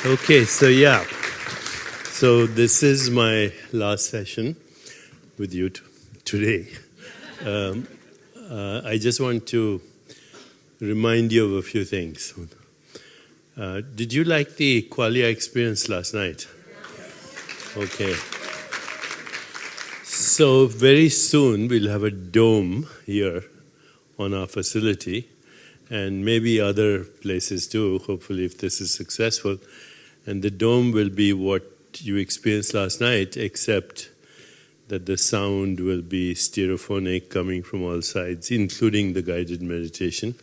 Okay, so this is my last session with you today. I just want to remind you of a few things. Did you like the qualia experience last night? Okay. So very soon we'll have a dome here on our facility, and maybe other places too, hopefully, if this is successful. And the dome will be what you experienced last night, except that the sound will be stereophonic, coming from all sides, including the guided meditation.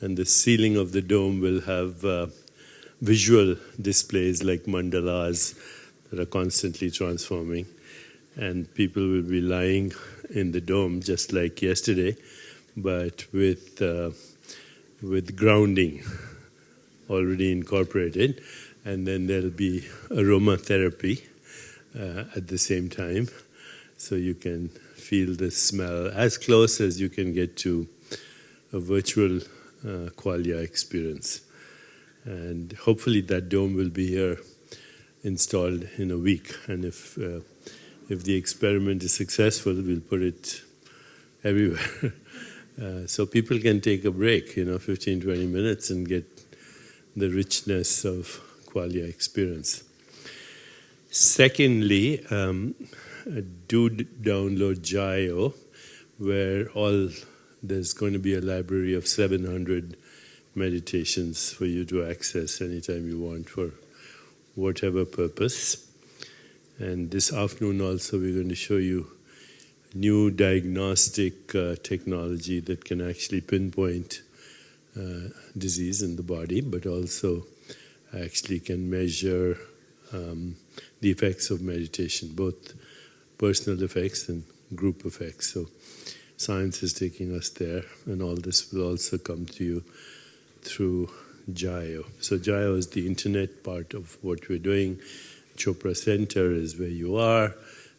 And the ceiling of the dome will have visual displays like mandalas that are constantly transforming. And people will be lying in the dome just like yesterday, but with grounding already incorporated. And then there'll be aromatherapy at the same time, so you can feel the smell as close as you can get to a virtual qualia experience. And hopefully that dome will be here installed in a week. And if the experiment is successful, we'll put it everywhere. So people can take a break, 15, 20 minutes and get the richness of qualia experience. Secondly, do download Jayo, where there's going to be a library of 700 meditations for you to access anytime you want for whatever purpose. And this afternoon also we're going to show you new diagnostic technology that can actually pinpoint disease in the body, but also actually can measure the effects of meditation, both personal effects and group effects. So science is taking us there, and all this will also come to you through Jayo. So Jayo is the internet part of what we're doing. Chopra Center is where you are,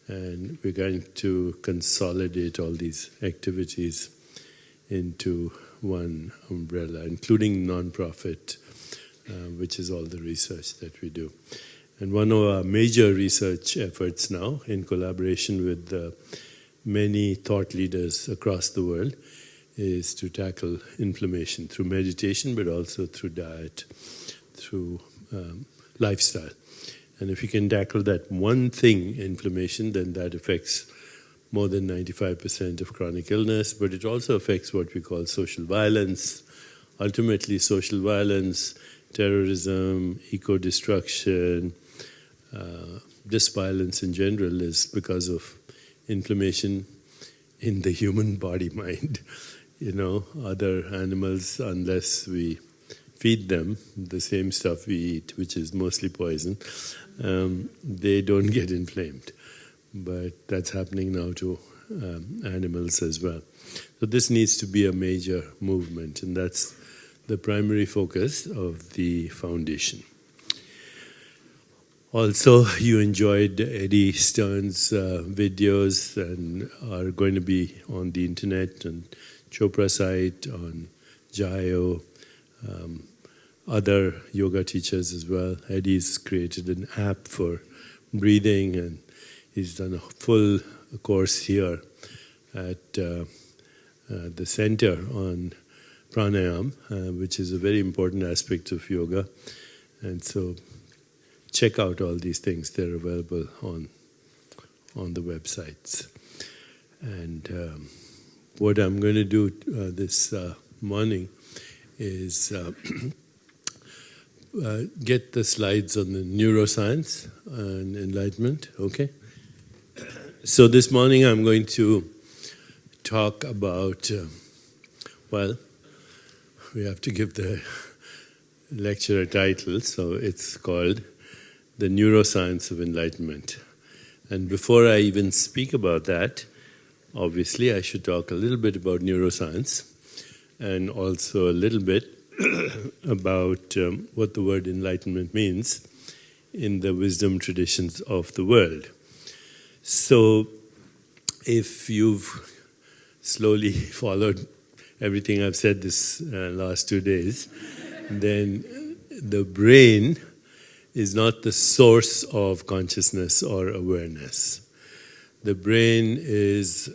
and we're going to consolidate all these activities into one umbrella, including non-profit, which is all the research that we do. And one of our major research efforts now, in collaboration with many thought leaders across the world, is to tackle inflammation through meditation, but also through diet, through lifestyle. And if you can tackle that one thing, inflammation, then that affects more than 95% of chronic illness, but it also affects what we call social violence. Ultimately, social violence, terrorism, eco-destruction, just violence in general is because of inflammation in the human body-mind. Other animals, unless we feed them the same stuff we eat, which is mostly poison, they don't get inflamed. But that's happening now to animals as well. So this needs to be a major movement, and that's the primary focus of the foundation. Also, you enjoyed Eddie Stern's videos, and are going to be on the internet, on Chopra site, on Jayo, other yoga teachers as well. Eddie's created an app for breathing, and he's done a full course here at the center on pranayam, which is a very important aspect of yoga. And so check out all these things. They're available on the websites. And what I'm going to do this morning is get the slides on the neuroscience and enlightenment, okay? So this morning I'm going to talk about, we have to give the lecture a title, so it's called The Neuroscience of Enlightenment. And before I even speak about that, obviously I should talk a little bit about neuroscience, and also a little bit about what the word enlightenment means in the wisdom traditions of the world. So if you've slowly followed everything I've said this last 2 days, then the brain is not the source of consciousness or awareness. The brain is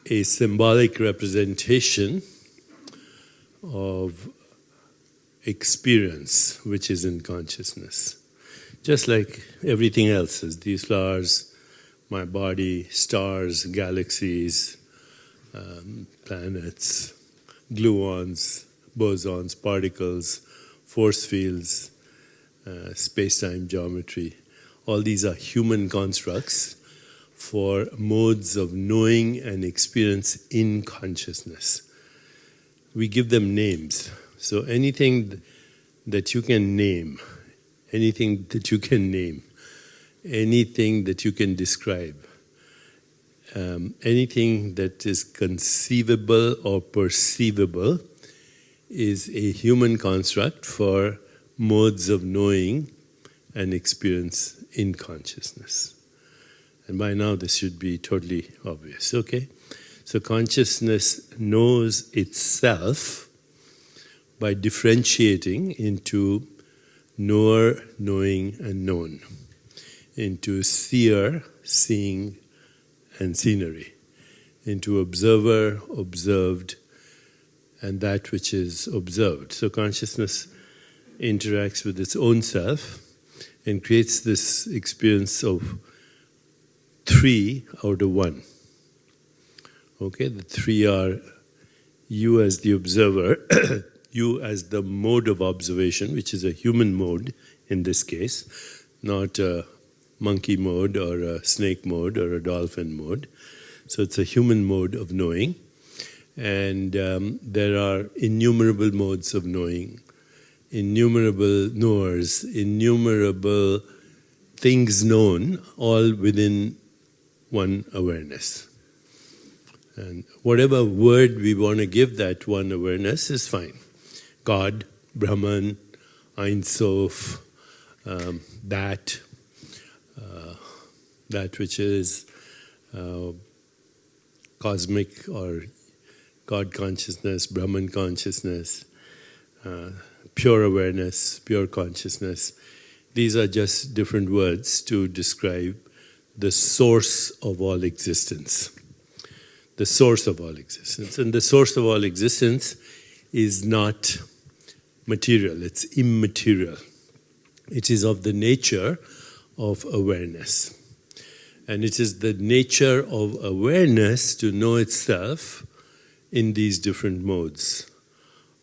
a symbolic representation of experience which is in consciousness. Just like everything else is, these flowers, my body, stars, galaxies, planets, gluons, bosons, particles, force fields, space-time geometry. All these are human constructs for modes of knowing and experience in consciousness. We give them names. So anything that you can name, anything that you can name, anything that you can describe, anything that is conceivable or perceivable is a human construct for modes of knowing and experience in consciousness. And by now this should be totally obvious, okay? So consciousness knows itself by differentiating into knower, knowing, and known, into seer, seeing, and scenery, into observer, observed, and that which is observed. So consciousness interacts with its own self and creates this experience of 3 out of 1. Okay, the 3 are you as the observer, you as the mode of observation, which is a human mode in this case, not a monkey mode or a snake mode or a dolphin mode. So it's a human mode of knowing. And there are innumerable modes of knowing, innumerable knowers, innumerable things known, all within one awareness. And whatever word we want to give that one awareness is fine. God, Brahman, Ein Sof, that which is cosmic or God consciousness, Brahman consciousness, pure awareness, pure consciousness. These are just different words to describe the source of all existence. The source of all existence. And the source of all existence is not material, it's immaterial. It is of the nature of awareness. And it is the nature of awareness to know itself in these different modes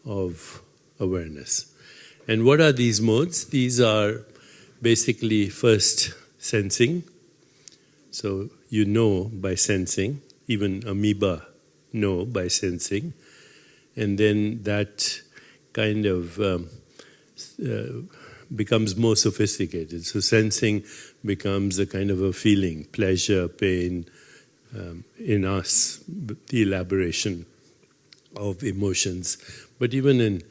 of awareness. And what are these modes? These are basically first sensing. So you know by sensing, even amoeba know by sensing. And then that kind of becomes more sophisticated. So sensing becomes a kind of a feeling, pleasure, pain, in us, the elaboration of emotions. But even in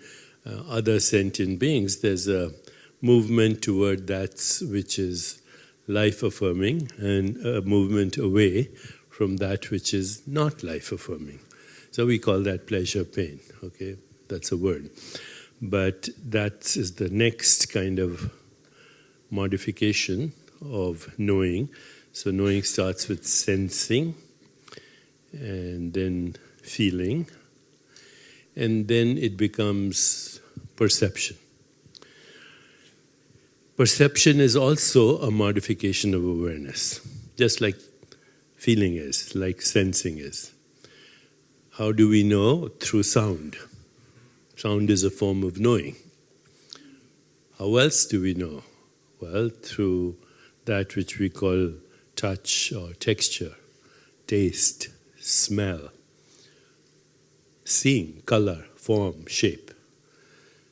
other sentient beings, there's a movement toward that which is life-affirming and a movement away from that which is not life-affirming. So we call that pleasure, pain, okay? That's a word. But that is the next kind of modification of knowing. So knowing starts with sensing, and then feeling, and then it becomes perception. Perception is also a modification of awareness, just like feeling is, like sensing is. How do we know? Through sound. Sound is a form of knowing. How else do we know? Well, through that which we call touch or texture, taste, smell, seeing, color, form, shape.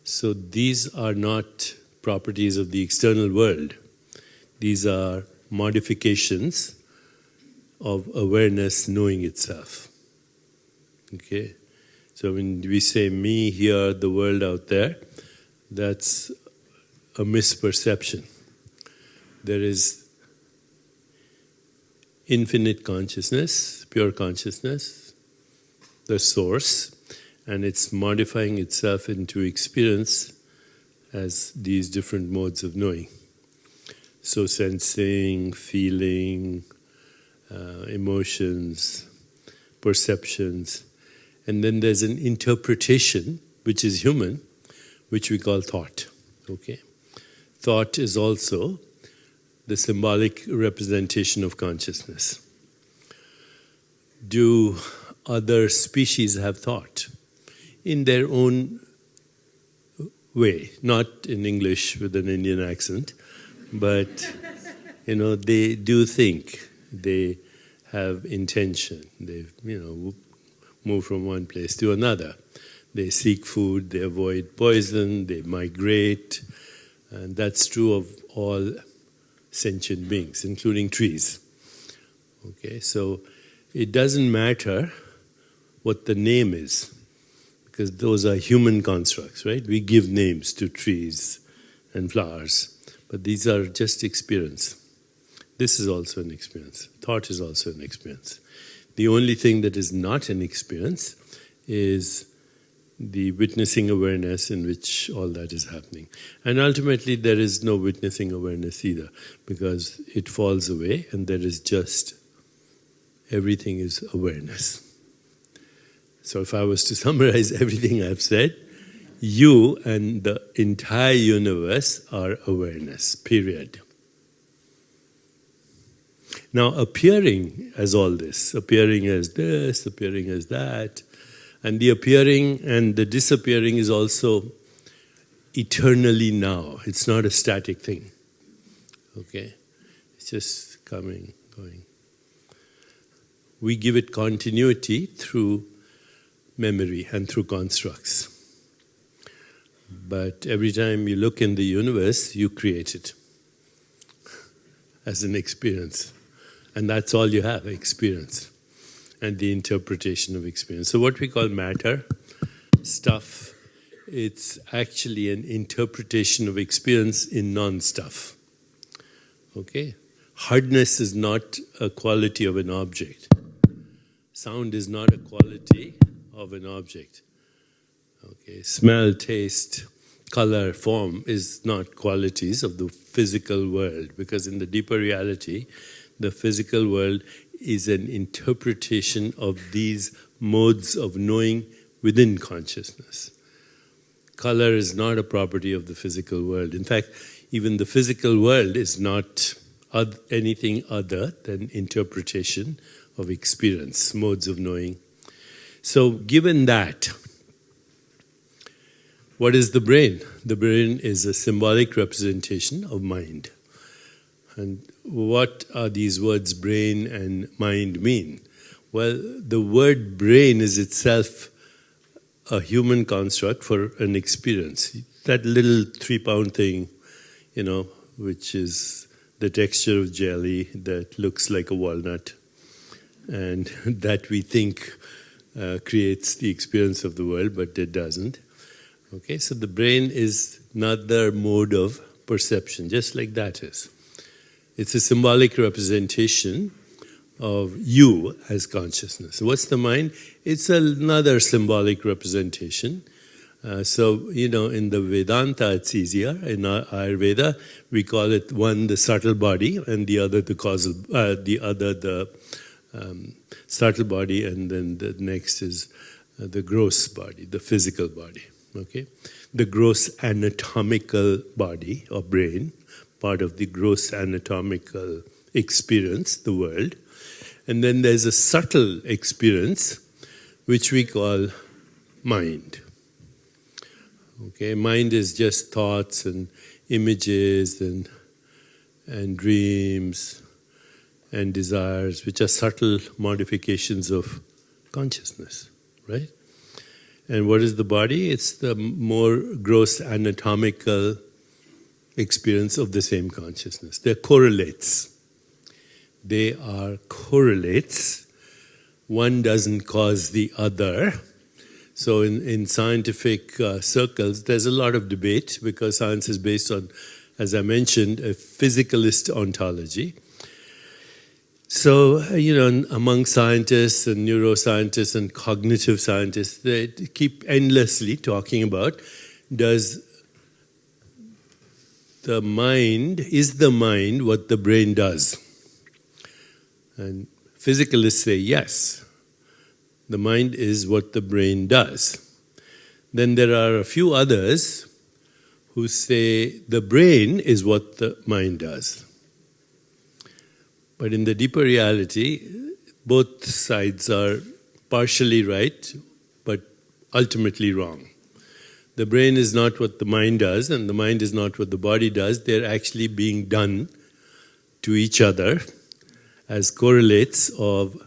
So these are not properties of the external world. These are modifications of awareness knowing itself. Okay? So when we say me here, the world out there, that's a misperception. There is infinite consciousness, pure consciousness, the source, and it's modifying itself into experience as these different modes of knowing. So sensing, feeling, emotions, perceptions, and then there's an interpretation, which is human, which we call thought. Okay, thought is also the symbolic representation of consciousness. Do other species have thought? In their own way, not in English with an Indian accent, but they do think, they have intention, they move from one place to another. They seek food, they avoid poison, they migrate, and that's true of all sentient beings, including trees. Okay, so it doesn't matter what the name is, because those are human constructs, right? We give names to trees and flowers, but these are just experience. This is also an experience. Thought is also an experience. The only thing that is not an experience is the witnessing awareness in which all that is happening. And ultimately there is no witnessing awareness either, because it falls away and there is just, everything is awareness. So if I was to summarize everything I've said, you and the entire universe are awareness, period. Now appearing as all this, appearing as this, appearing as that, and the appearing and the disappearing is also eternally now. It's not a static thing. Okay? It's just coming, going. We give it continuity through memory and through constructs. But every time you look in the universe, you create it as an experience. And that's all you have, experience. And the interpretation of experience. So what we call matter, stuff, it's actually an interpretation of experience in non-stuff. Okay? Hardness is not a quality of an object. Sound is not a quality of an object. Okay? Smell, taste, color, form is not qualities of the physical world, because in the deeper reality, the physical world is an interpretation of these modes of knowing within consciousness. Color is not a property of the physical world. In fact, even the physical world is not anything other than interpretation of experience, modes of knowing. So given that, what is the brain? The brain is a symbolic representation of mind. And what are these words brain and mind mean? Well, the word brain is itself a human construct for an experience. That little 3-pound thing, which is the texture of jelly that looks like a walnut, and that we think creates the experience of the world, but it doesn't. Okay, so the brain is another mode of perception, just like that is. It's a symbolic representation of you as consciousness. What's the mind? It's another symbolic representation. In the Vedanta it's easier. In Ayurveda we call it one the subtle body and the other the causal, the subtle body, and then the next is the gross body, the physical body. Okay, the gross anatomical body or brain, part of the gross anatomical experience, the world. And then there's a subtle experience, which we call mind. Okay, mind is just thoughts and images and dreams and desires, which are subtle modifications of consciousness, right? And what is the body? It's the more gross anatomical experience of the same consciousness. They're correlates. They are correlates. One doesn't cause the other. So in scientific circles, there's a lot of debate because science is based on, as I mentioned, a physicalist ontology. So, among scientists and neuroscientists and cognitive scientists, they keep endlessly talking about, does the mind what the brain does? And physicalists say yes, the mind is what the brain does. Then there are a few others who say the brain is what the mind does. But in the deeper reality, both sides are partially right, but ultimately wrong. The brain is not what the mind does, and the mind is not what the body does. They're actually being done to each other as correlates of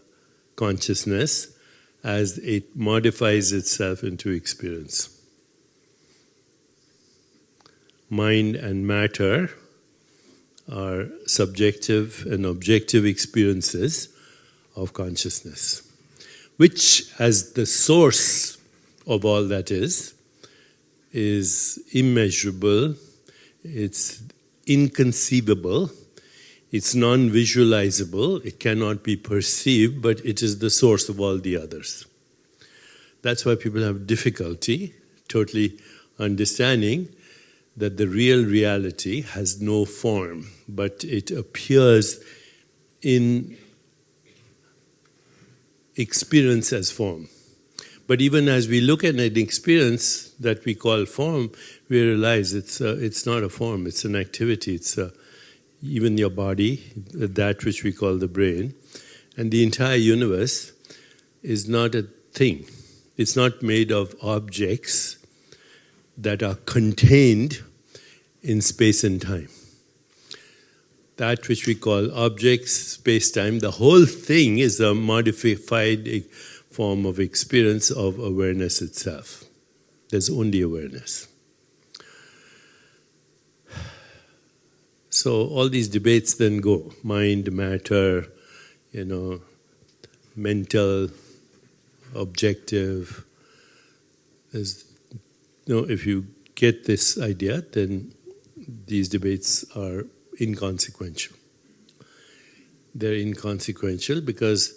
consciousness as it modifies itself into experience. Mind and matter are subjective and objective experiences of consciousness, which, as the source of all that is immeasurable, it's inconceivable, it's non-visualizable, it cannot be perceived, but it is the source of all the others. That's why people have difficulty totally understanding that the real reality has no form, but it appears in experience as form. But even as we look at an experience that we call form, we realize it's not a form, it's an activity. It's even your body, that which we call the brain, and the entire universe is not a thing. It's not made of objects that are contained in space and time. That which we call objects, space-time, the whole thing is a modified form of experience of awareness itself. There's only awareness. So all these debates then go, mind, matter, mental, objective. If you get this idea, then these debates are inconsequential. They're inconsequential because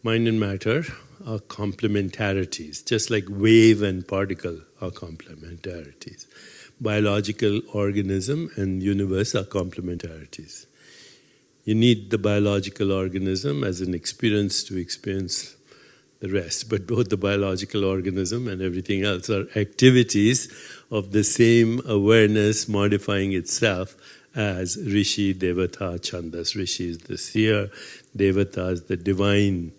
mind and matter are complementarities, just like wave and particle are complementarities. Biological organism and universe are complementarities. You need the biological organism as an experience to experience the rest, but both the biological organism and everything else are activities of the same awareness modifying itself as Rishi, Devata, Chandas. Rishi is the seer, Devata is the divine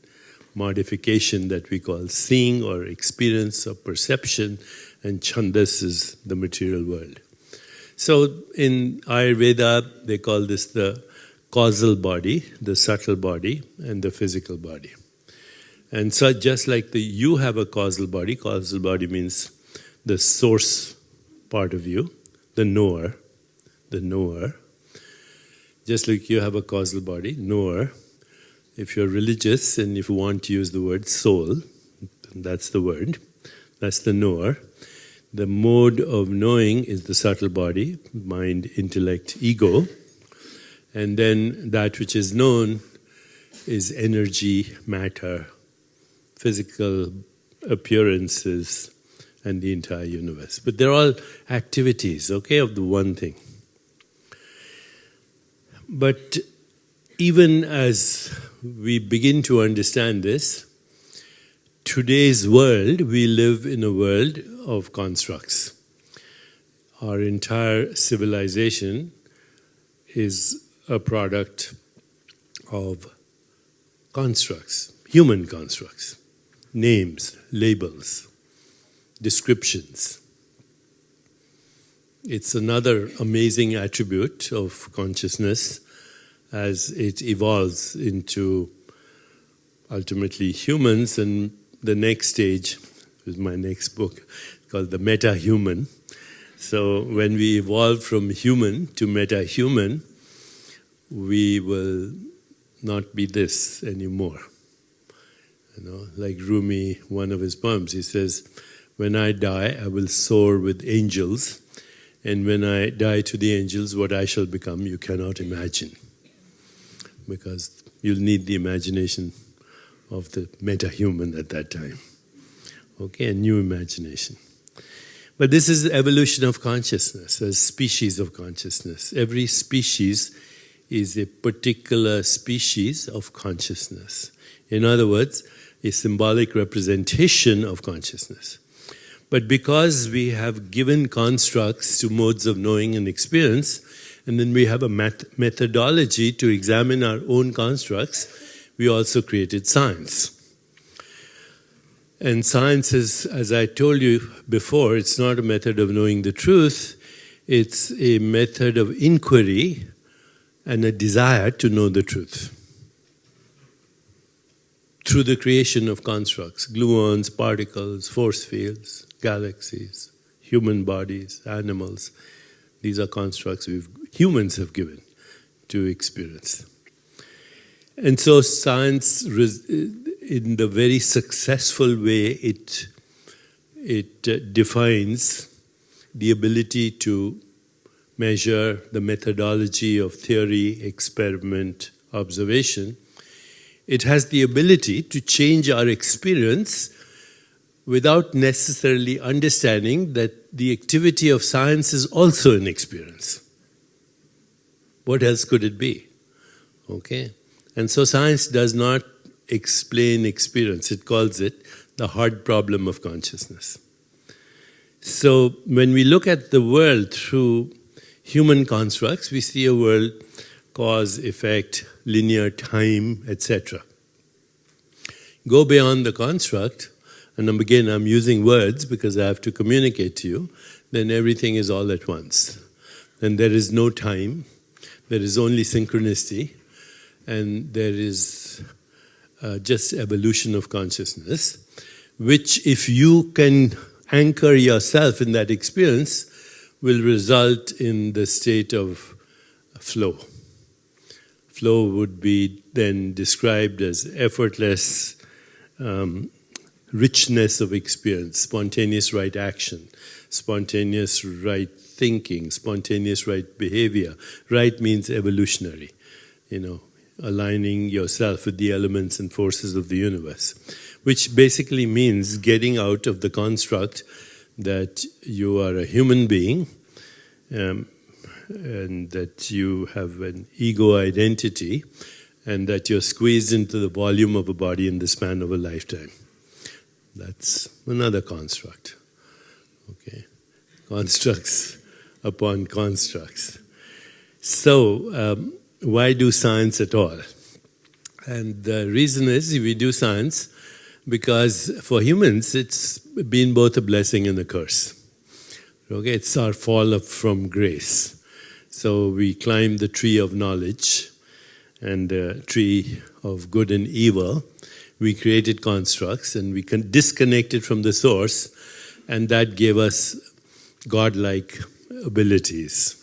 modification that we call seeing or experience or perception, and Chandas is the material world. So in Ayurveda, they call this the causal body, the subtle body, and the physical body. And so just like you have a causal body means the source part of you, the knower. Just like you have a causal body, knower. If you're religious and if you want to use the word soul, that's the word, that's the knower. The mode of knowing is the subtle body, mind, intellect, ego. And then that which is known is energy, matter, physical appearances, and the entire universe. But they're all activities, of the one thing. But even as we begin to understand this, today's world, we live in a world of constructs. Our entire civilization is a product of constructs, human constructs, names, labels, descriptions. It's another amazing attribute of consciousness as it evolves into ultimately humans, and the next stage is my next book called the Metahuman. So when we evolve from human to metahuman, we will not be this anymore. Like Rumi, one of his poems, he says, when I die, I will soar with angels, and when I die to the angels, what I shall become, you cannot imagine. Because you'll need the imagination of the metahuman at that time. A new imagination. But this is evolution of consciousness, a species of consciousness. Every species is a particular species of consciousness. In other words, a symbolic representation of consciousness. But because we have given constructs to modes of knowing and experience, and then we have a methodology to examine our own constructs, we also created science. And science is, as I told you before, it's not a method of knowing the truth, it's a method of inquiry and a desire to know the truth. Through the creation of constructs, gluons, particles, force fields, galaxies, human bodies, animals, these are constructs humans have given to experience. And so science, in the very successful way it defines the ability to measure the methodology of theory, experiment, observation. It has the ability to change our experience without necessarily understanding that the activity of science is also an experience. What else could it be? Okay? And so science does not explain experience. It calls it the hard problem of consciousness. So when we look at the world through human constructs, we see a world cause, effect, linear time, etc. Go beyond the construct, and again I'm using words because I have to communicate to you, then everything is all at once. Then there is no time, there is only synchronicity, and there is just evolution of consciousness, which if you can anchor yourself in that experience will result in the state of flow. Flow would be then described as effortless richness of experience, spontaneous right action, spontaneous right thinking, spontaneous right behavior. Right means evolutionary, aligning yourself with the elements and forces of the universe, which basically means getting out of the construct that you are a human being and that you have an ego identity and that you're squeezed into the volume of a body in the span of a lifetime. That's another construct. Okay, constructs upon constructs. So, why do science at all? And the reason is we do science because for humans it's been both a blessing and a curse. Okay, it's our fall from grace. So we climbed the tree of knowledge and the tree of good and evil. We created constructs and we disconnected from the source, and that gave us godlike abilities.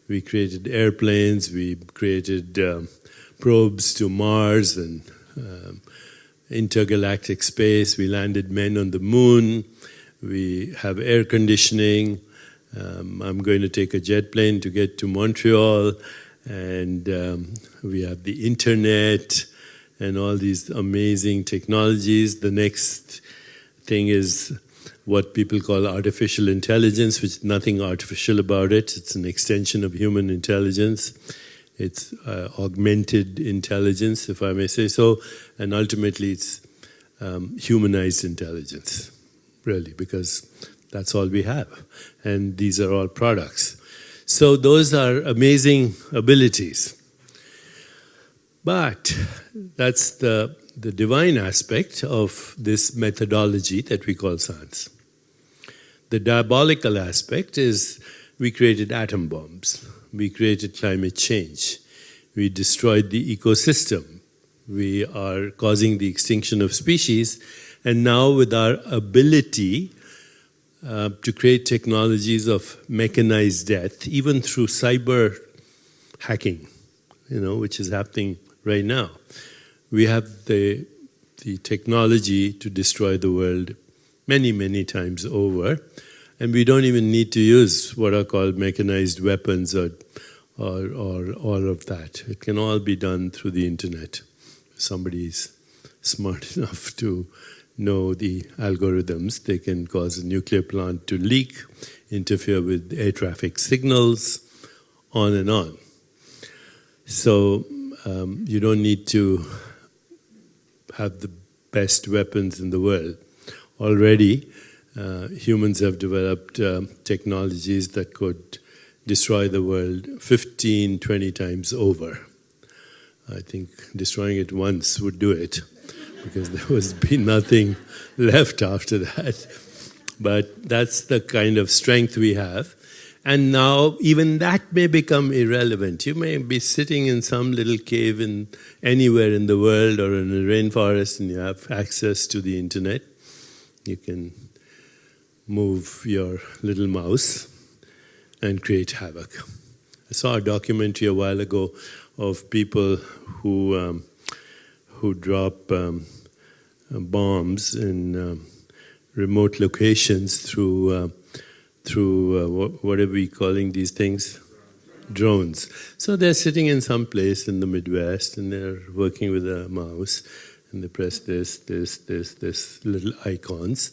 We created airplanes, we created probes to Mars and intergalactic space, we landed men on the moon, we have air conditioning. I'm going to take a jet plane to get to Montreal, and we have the internet and all these amazing technologies. The next thing is what people call artificial intelligence, which is nothing artificial about it. It's an extension of human intelligence. It's augmented intelligence, if I may say so, and ultimately it's humanized intelligence, really, because that's all we have. And these are all products. So those are amazing abilities. But that's the divine aspect of this methodology that we call science. The diabolical aspect is we created atom bombs. We created climate change. We destroyed the ecosystem. We are causing the extinction of species. And now with our ability to create technologies of mechanized death, even through cyber hacking, which is happening right now, we have the technology to destroy the world many, many times over, and we don't even need to use what are called mechanized weapons or all of that. It can all be done through the internet. Somebody is smart enough to know the algorithms. They can cause a nuclear plant to leak, interfere with air traffic signals, on and on. So you don't need to have the best weapons in the world. Already, humans have developed technologies that could destroy the world 15, 20 times over. I think destroying it once would do it, because there would be nothing left after that. But that's the kind of strength we have. And now even that may become irrelevant. You may be sitting in some little cave anywhere in the world or in a rainforest, and you have access to the internet. You can move your little mouse and create havoc. I saw a documentary a while ago of people who drop bombs in remote locations through what are we calling these things? Drones. So they're sitting in some place in the Midwest, and they're working with a mouse, and they press this little icons,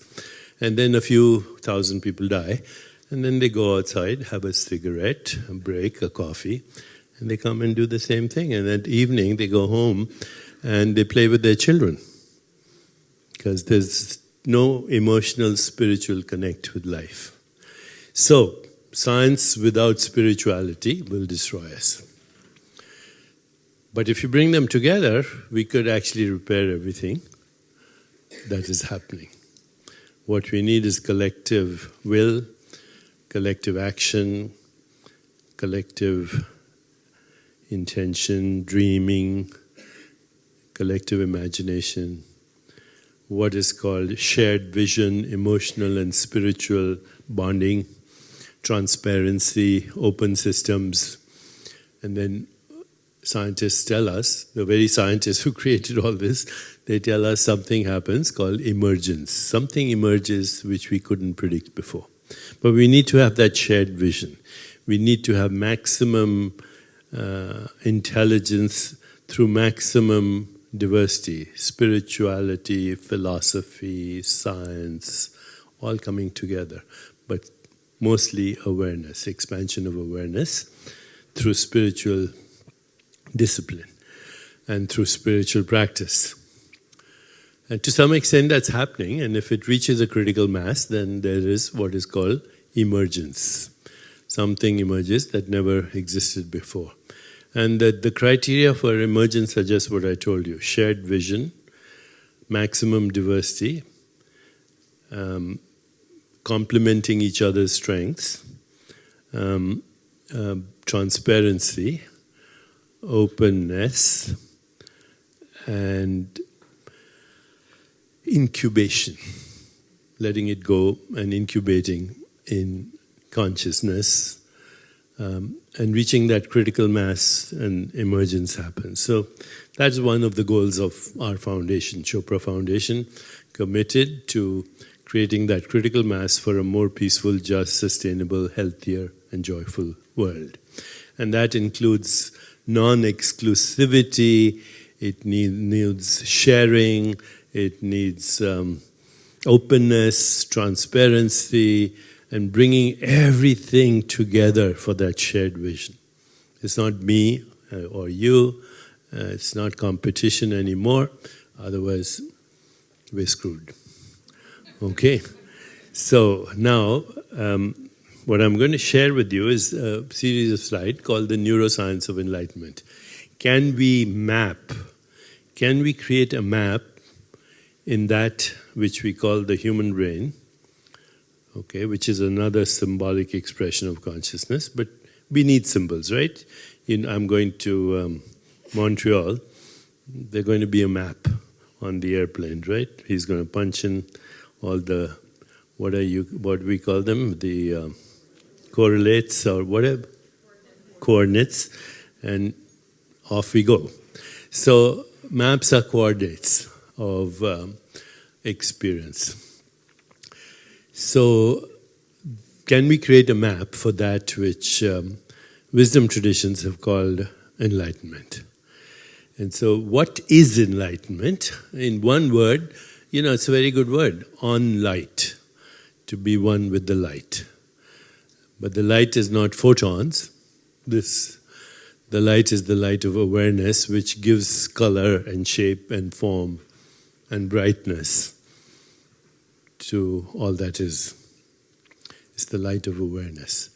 and then a few thousand people die, and then they go outside, have a cigarette, a break, a coffee, and they come and do the same thing. And at evening they go home and they play with their children, because there's no emotional, spiritual connect with life. So, science without spirituality will destroy us. But if you bring them together, we could actually repair everything that is happening. What we need is collective will, collective action, collective intention, dreaming, collective imagination, what is called shared vision, emotional and spiritual bonding, transparency, open systems. And then scientists tell us, the very scientists who created all this, they tell us something happens called emergence. Something emerges which we couldn't predict before. But we need to have that shared vision. We need to have maximum intelligence through maximum diversity, spirituality, philosophy, science, all coming together. But mostly awareness, expansion of awareness through spiritual discipline and through spiritual practice. And to some extent that's happening, and if it reaches a critical mass, then there is what is called emergence. Something emerges that never existed before. And the criteria for emergence are just what I told you: shared vision, maximum diversity, complementing each other's strengths, transparency, openness, and incubation, letting it go and incubating in consciousness, and reaching that critical mass, and emergence happens. So that's one of the goals of our foundation, Chopra Foundation, committed to creating that critical mass for a more peaceful, just, sustainable, healthier, and joyful world. And that includes non-exclusivity, it needs sharing, it needs openness, transparency, and bringing everything together for that shared vision. It's not me or you, it's not competition anymore, otherwise we're screwed. Okay, so now what I'm going to share with you is a series of slides called the Neuroscience of Enlightenment. Can we create a map in that which we call the human brain, okay, which is another symbolic expression of consciousness, but we need symbols, right? I'm going to Montreal, there's going to be a map on the airplane, right? He's going to punch in all the, what we call them, the correlates or whatever, coordinates, and off we go. So maps are coordinates of experience. So can we create a map for that which wisdom traditions have called enlightenment? And so what is enlightenment? In one word, it's a very good word, on light, to be one with the light. But the light is not photons. The light is the light of awareness, which gives color and shape and form and brightness to all that is. It's the light of awareness.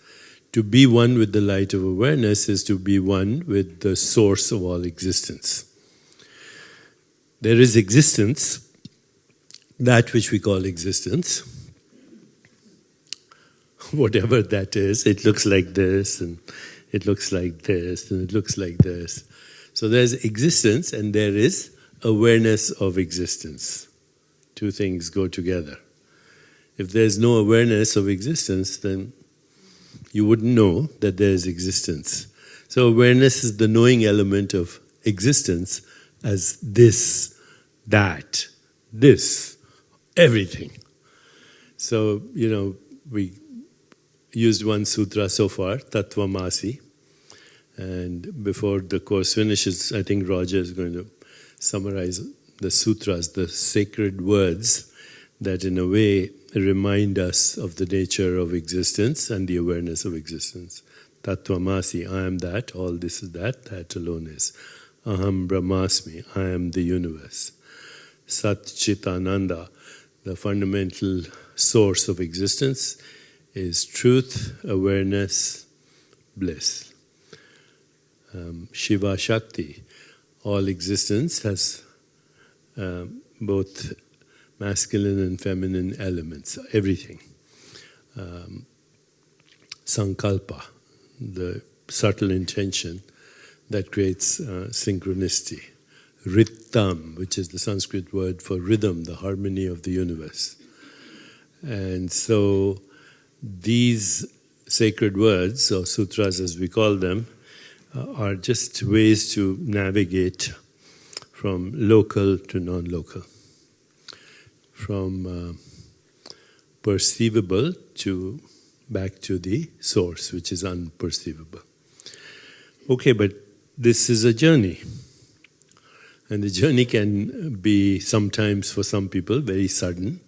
To be one with the light of awareness is to be one with the source of all existence. There is existence, that which we call existence, whatever that is. It looks like this, and it looks like this, and it looks like this. So there's existence and there is awareness of existence. Two things go together. If there's no awareness of existence, then you wouldn't know that there is existence. So awareness is the knowing element of existence as this, that, this, everything. So, we used one sutra so far, Tattvamasi. And before the course finishes, I think Roger is going to summarize the sutras, the sacred words that in a way remind us of the nature of existence and the awareness of existence. Tattvamasi, I am that, all this is that alone is. Aham Brahmasmi, I am the universe. Sat Chit Ananda, the fundamental source of existence, is truth, awareness, bliss. Shiva Shakti, all existence has both masculine and feminine elements, everything. Sankalpa, the subtle intention that creates synchronicity. Rittam, which is the Sanskrit word for rhythm, the harmony of the universe. And so these sacred words, or sutras as we call them, are just ways to navigate from local to non-local, from perceivable to back to the source, which is unperceivable. Okay, but this is a journey. And the journey can be sometimes, for some people, very sudden.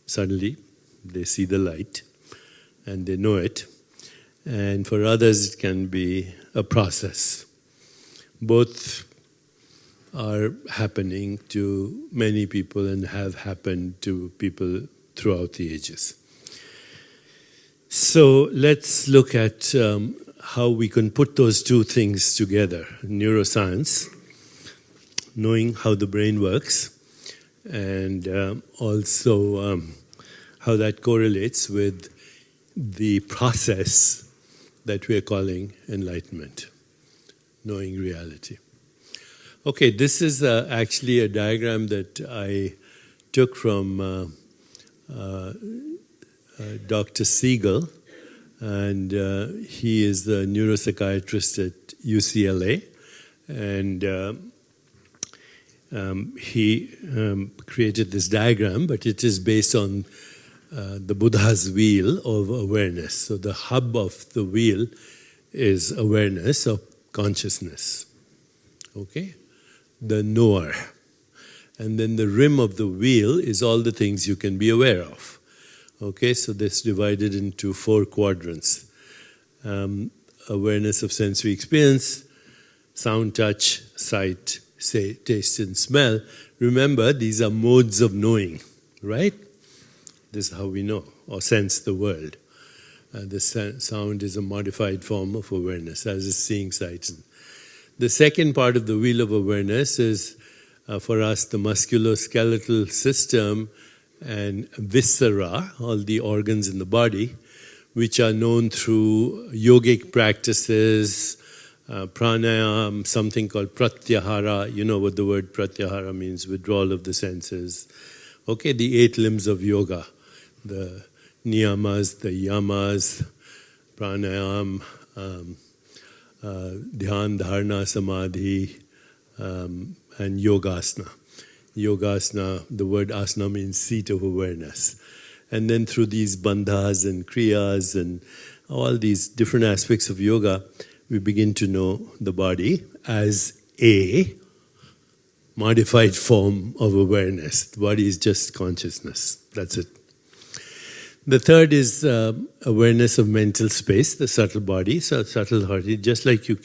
Suddenly, they see the light and they know it. And for others, it can be a process. Both are happening to many people and have happened to people throughout the ages. So let's look at how we can put those two things together. Neuroscience, knowing how the brain works, and also how that correlates with the process that we are calling enlightenment, knowing reality. Okay, this is actually a diagram that I took from Dr. Siegel, and he is the neuropsychiatrist at UCLA, and he created this diagram, but it is based on the Buddha's wheel of awareness. So the hub of the wheel is awareness of consciousness. Okay? The knower. And then the rim of the wheel is all the things you can be aware of. Okay, so this divided into 4 quadrants. Awareness of sensory experience, sound, touch, sight, taste and smell. Remember, these are modes of knowing, right? This is how we know or sense the world. The sound is a modified form of awareness, as is seeing, sight. The second part of the wheel of awareness is, for us, the musculoskeletal system and viscera, all the organs in the body, which are known through yogic practices, pranayama, something called pratyahara. You know what the word pratyahara means, withdrawal of the senses. Okay, the 8 limbs of yoga, the niyamas, the yamas, pranayama, dhyan, dharana, samadhi, and yogasana. Yogasana, the word asana means seat of awareness. And then through these bandhas and kriyas and all these different aspects of yoga, we begin to know the body as a modified form of awareness. The body is just consciousness. That's it. The third is awareness of mental space, the subtle body. So subtle body, just like you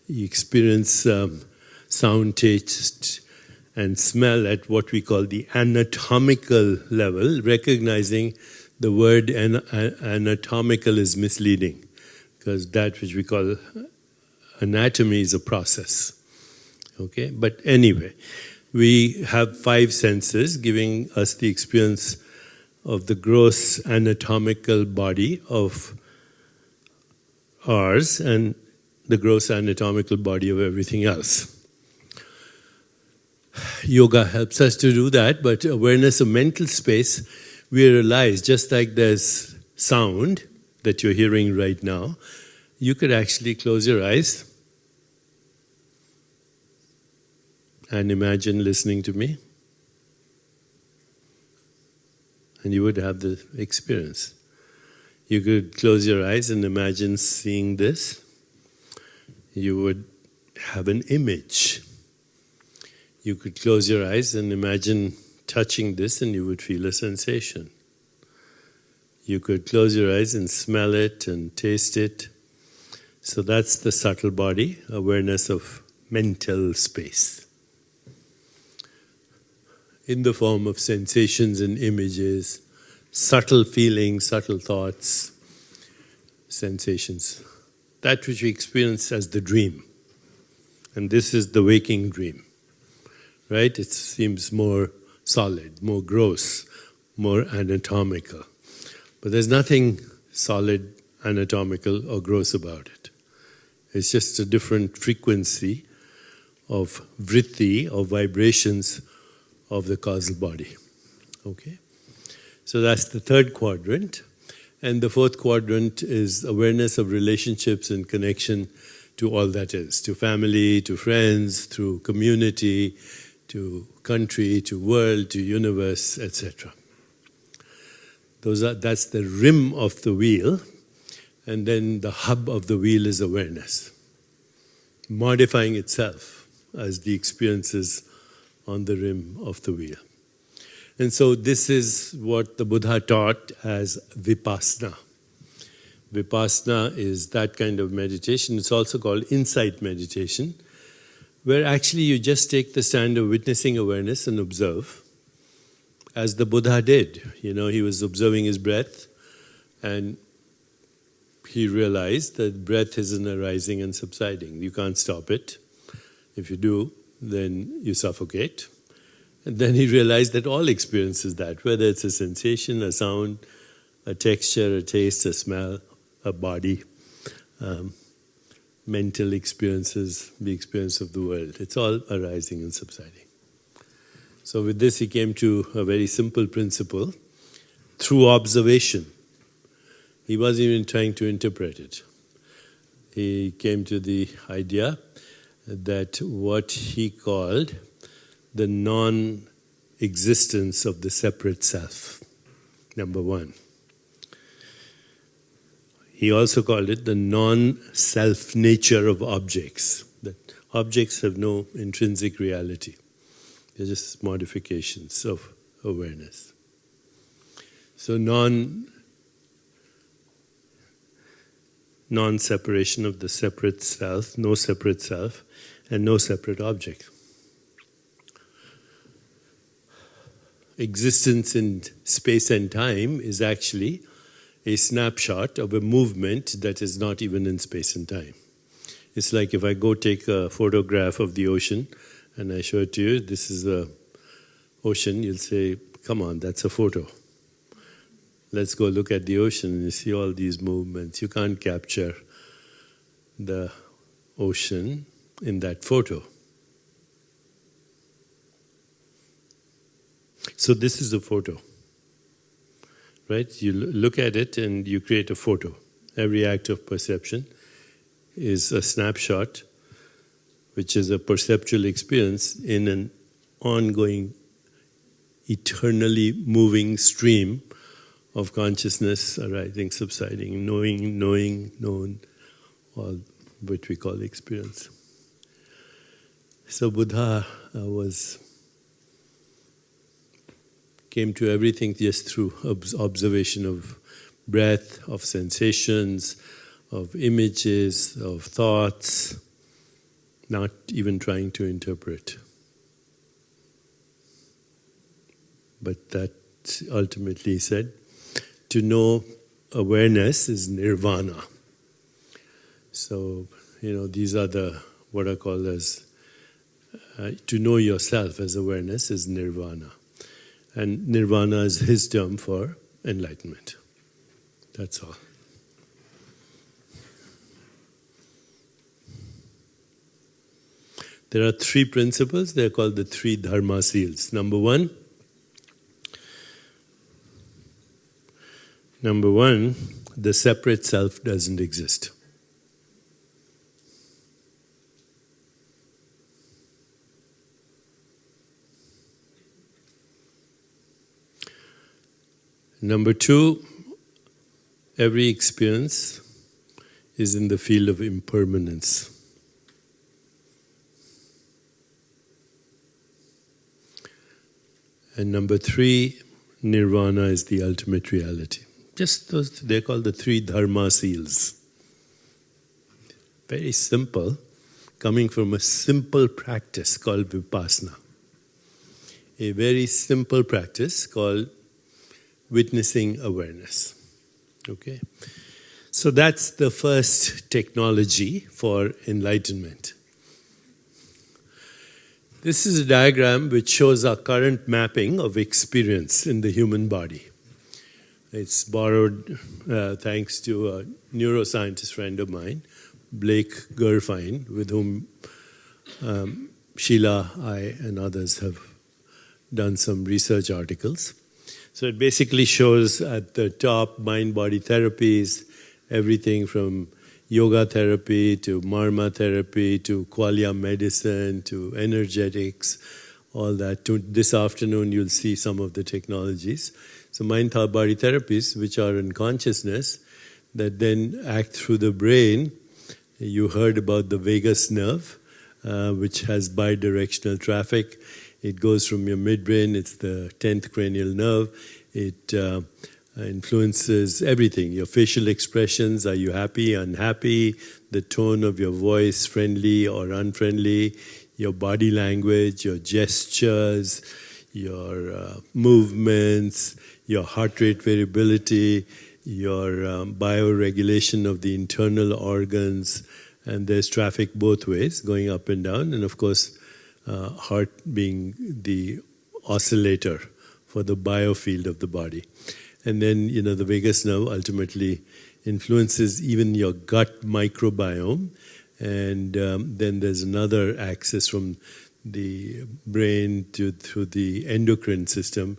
experience sound, taste, and smell at what we call the anatomical level, recognizing the word anatomical is misleading, because that which we call anatomy is a process. Okay, but anyway, we have 5 senses giving us the experience of the gross anatomical body of ours and the gross anatomical body of everything else. Yoga helps us to do that, but awareness of mental space, we realize just like there's sound that you're hearing right now, you could actually close your eyes and imagine listening to me, and you would have the experience. You could close your eyes and imagine seeing this. You would have an image. You could close your eyes and imagine touching this, and you would feel a sensation. You could close your eyes and smell it and taste it. So that's the subtle body, awareness of mental space, in the form of sensations and images, subtle feelings, subtle thoughts, sensations. That which we experience as the dream. And this is the waking dream. Right? It seems more solid, more gross, more anatomical. But there's nothing solid, anatomical, or gross about it. It's just a different frequency of vritti, of vibrations of the causal body. Okay? So that's the third quadrant. And the fourth quadrant is awareness of relationships and connection to all that is, to family, to friends, through community, to country, to world, to universe, etc. That's the rim of the wheel, and then the hub of the wheel is awareness, modifying itself as the experiences on the rim of the wheel. And so this is what the Buddha taught as vipassana. Vipassana is that kind of meditation. It's also called insight meditation, where actually you just take the stand of witnessing awareness and observe, as the Buddha did. You know, he was observing his breath, and he realized that breath is an arising and subsiding. You can't stop it. If you do, then you suffocate. And then he realized that all experience is that, whether it's a sensation, a sound, a texture, a taste, a smell, a body, mental experiences, the experience of the world. It's all arising and subsiding. So with this he came to a very simple principle, through observation. He wasn't even trying to interpret it. He came to the idea that what he called the non-existence of the separate self, number one. He also called it the non-self nature of objects, that objects have no intrinsic reality. They're just modifications of awareness. So non-separation of the separate self, no separate self, and no separate object. Existence in space and time is actually a snapshot of a movement that is not even in space and time. It's like if I go take a photograph of the ocean and I show it to you, this is the ocean, you'll say, come on, that's a photo. Let's go look at the ocean and you see all these movements. You can't capture the ocean in that photo. So this is a photo, right? You look at it and you create a photo. Every act of perception is a snapshot, which is a perceptual experience in an ongoing, eternally moving stream of consciousness arising, subsiding, knowing, known, all what we call experience. So Buddha came to everything just through observation of breath, of sensations, of images, of thoughts, not even trying to interpret. But that ultimately said, to know awareness is nirvana. So, these are what are called as, to know yourself as awareness is nirvana. And nirvana is his term for enlightenment. That's all. There are 3 principles. They're called the 3 Dharma seals. Number one, the separate self doesn't exist. Number 2, every experience is in the field of impermanence. And number 3, nirvana is the ultimate reality. Just those, they're called the 3 Dharma seals. Very simple, coming from a simple practice called vipassana. A very simple practice called witnessing awareness. Okay? So that's the first technology for enlightenment. This is a diagram which shows our current mapping of experience in the human body. It's borrowed thanks to a neuroscientist friend of mine, Blake Gerfine, with whom Sheila, I, and others have done some research articles. So it basically shows at the top mind-body therapies, everything from yoga therapy to marma therapy to qualia medicine to energetics, all that. This afternoon you'll see some of the technologies. So mind-body therapies, which are in consciousness, that then act through the brain. You heard about the vagus nerve, which has bidirectional traffic. It goes from your midbrain, it's the 10th cranial nerve. It influences everything. Your facial expressions, are you happy, unhappy? The tone of your voice, friendly or unfriendly? Your body language, your gestures, your movements, your heart rate variability, your bioregulation of the internal organs. And there's traffic both ways, going up and down. And of course, heart being the oscillator for the biofield of the body. And then, the vagus nerve ultimately influences even your gut microbiome. And then there's another axis from the brain through the endocrine system,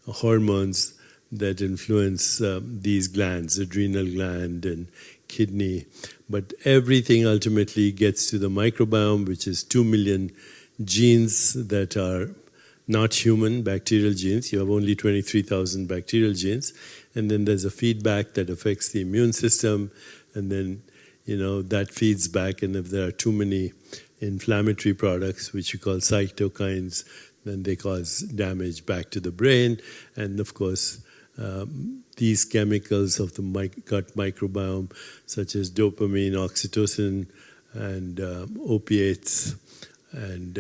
hormones that influence these glands, adrenal gland and kidney. But everything ultimately gets to the microbiome, which is 2 million genes that are not human, bacterial genes. You have only 23,000 bacterial genes. And then there's a feedback that affects the immune system. And then, that feeds back. And if there are too many inflammatory products, which you call cytokines, then they cause damage back to the brain. And of course, these chemicals of the gut microbiome, such as dopamine, oxytocin, and opiates, and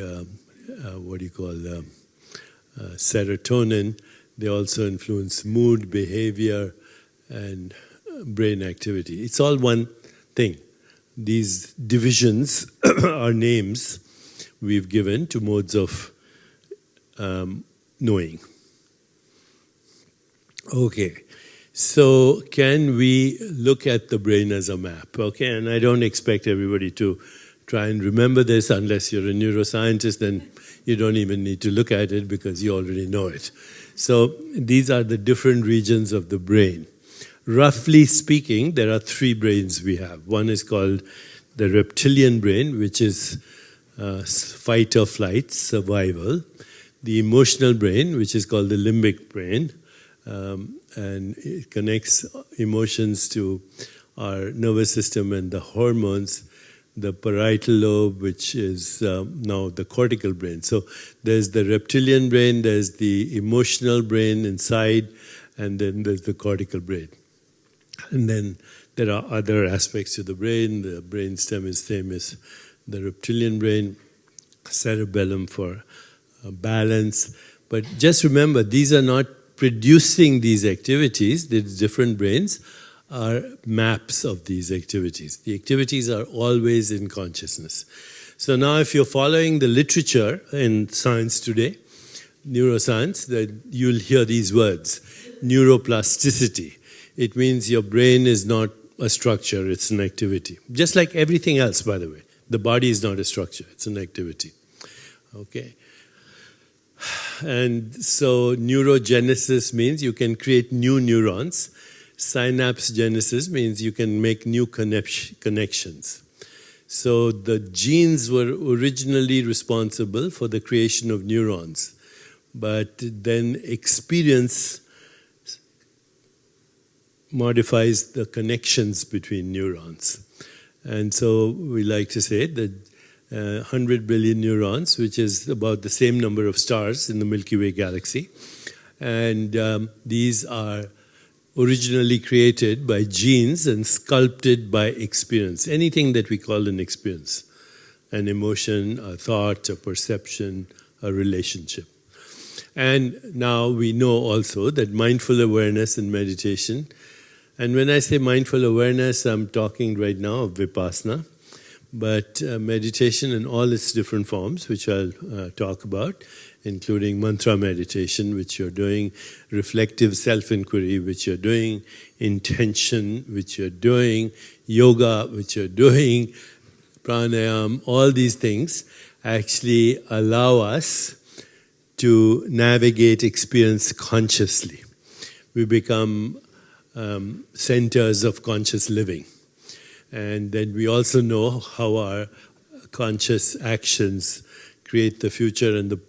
serotonin, they also influence mood, behavior, and brain activity. It's all one thing. These divisions are names we've given to modes of knowing. Okay, so can we look at the brain as a map? Okay, and I don't expect everybody to try and remember this. Unless you're a neuroscientist, then you don't even need to look at it because you already know it. So these are the different regions of the brain. Roughly speaking, there are 3 brains we have. One is called the reptilian brain, which is fight or flight, survival. The emotional brain, which is called the limbic brain, and it connects emotions to our nervous system and the hormones. the parietal lobe, which is now the cortical brain. So there's the reptilian brain, there's the emotional brain inside, and then there's the cortical brain. And then there are other aspects to the brain. The brain stem is same as the reptilian brain, cerebellum for balance. But just remember, these are not producing these activities. These different brains are maps of these activities. The activities are always in consciousness. So now if you're following the literature in science today, neuroscience, then you'll hear these words. Neuroplasticity. It means your brain is not a structure, it's an activity. Just like everything else, by the way. The body is not a structure, it's an activity. Okay? And so neurogenesis means you can create new neurons. Synapse genesis means you can make new connections. So the genes were originally responsible for the creation of neurons, but then experience modifies the connections between neurons. And so we like to say that 100 billion neurons, which is about the same number of stars in the Milky Way galaxy, and these are originally created by genes and sculpted by experience. Anything that we call an experience, an emotion, a thought, a perception, a relationship. And now we know also that mindful awareness and meditation, and when I say mindful awareness, I'm talking right now of Vipassana, but meditation in all its different forms, which I'll talk about, including mantra meditation, which you're doing, reflective self-inquiry, which you're doing, intention, which you're doing, yoga, which you're doing, pranayama, all these things actually allow us to navigate experience consciously. We become centers of conscious living. And then we also know how our conscious actions create the future and the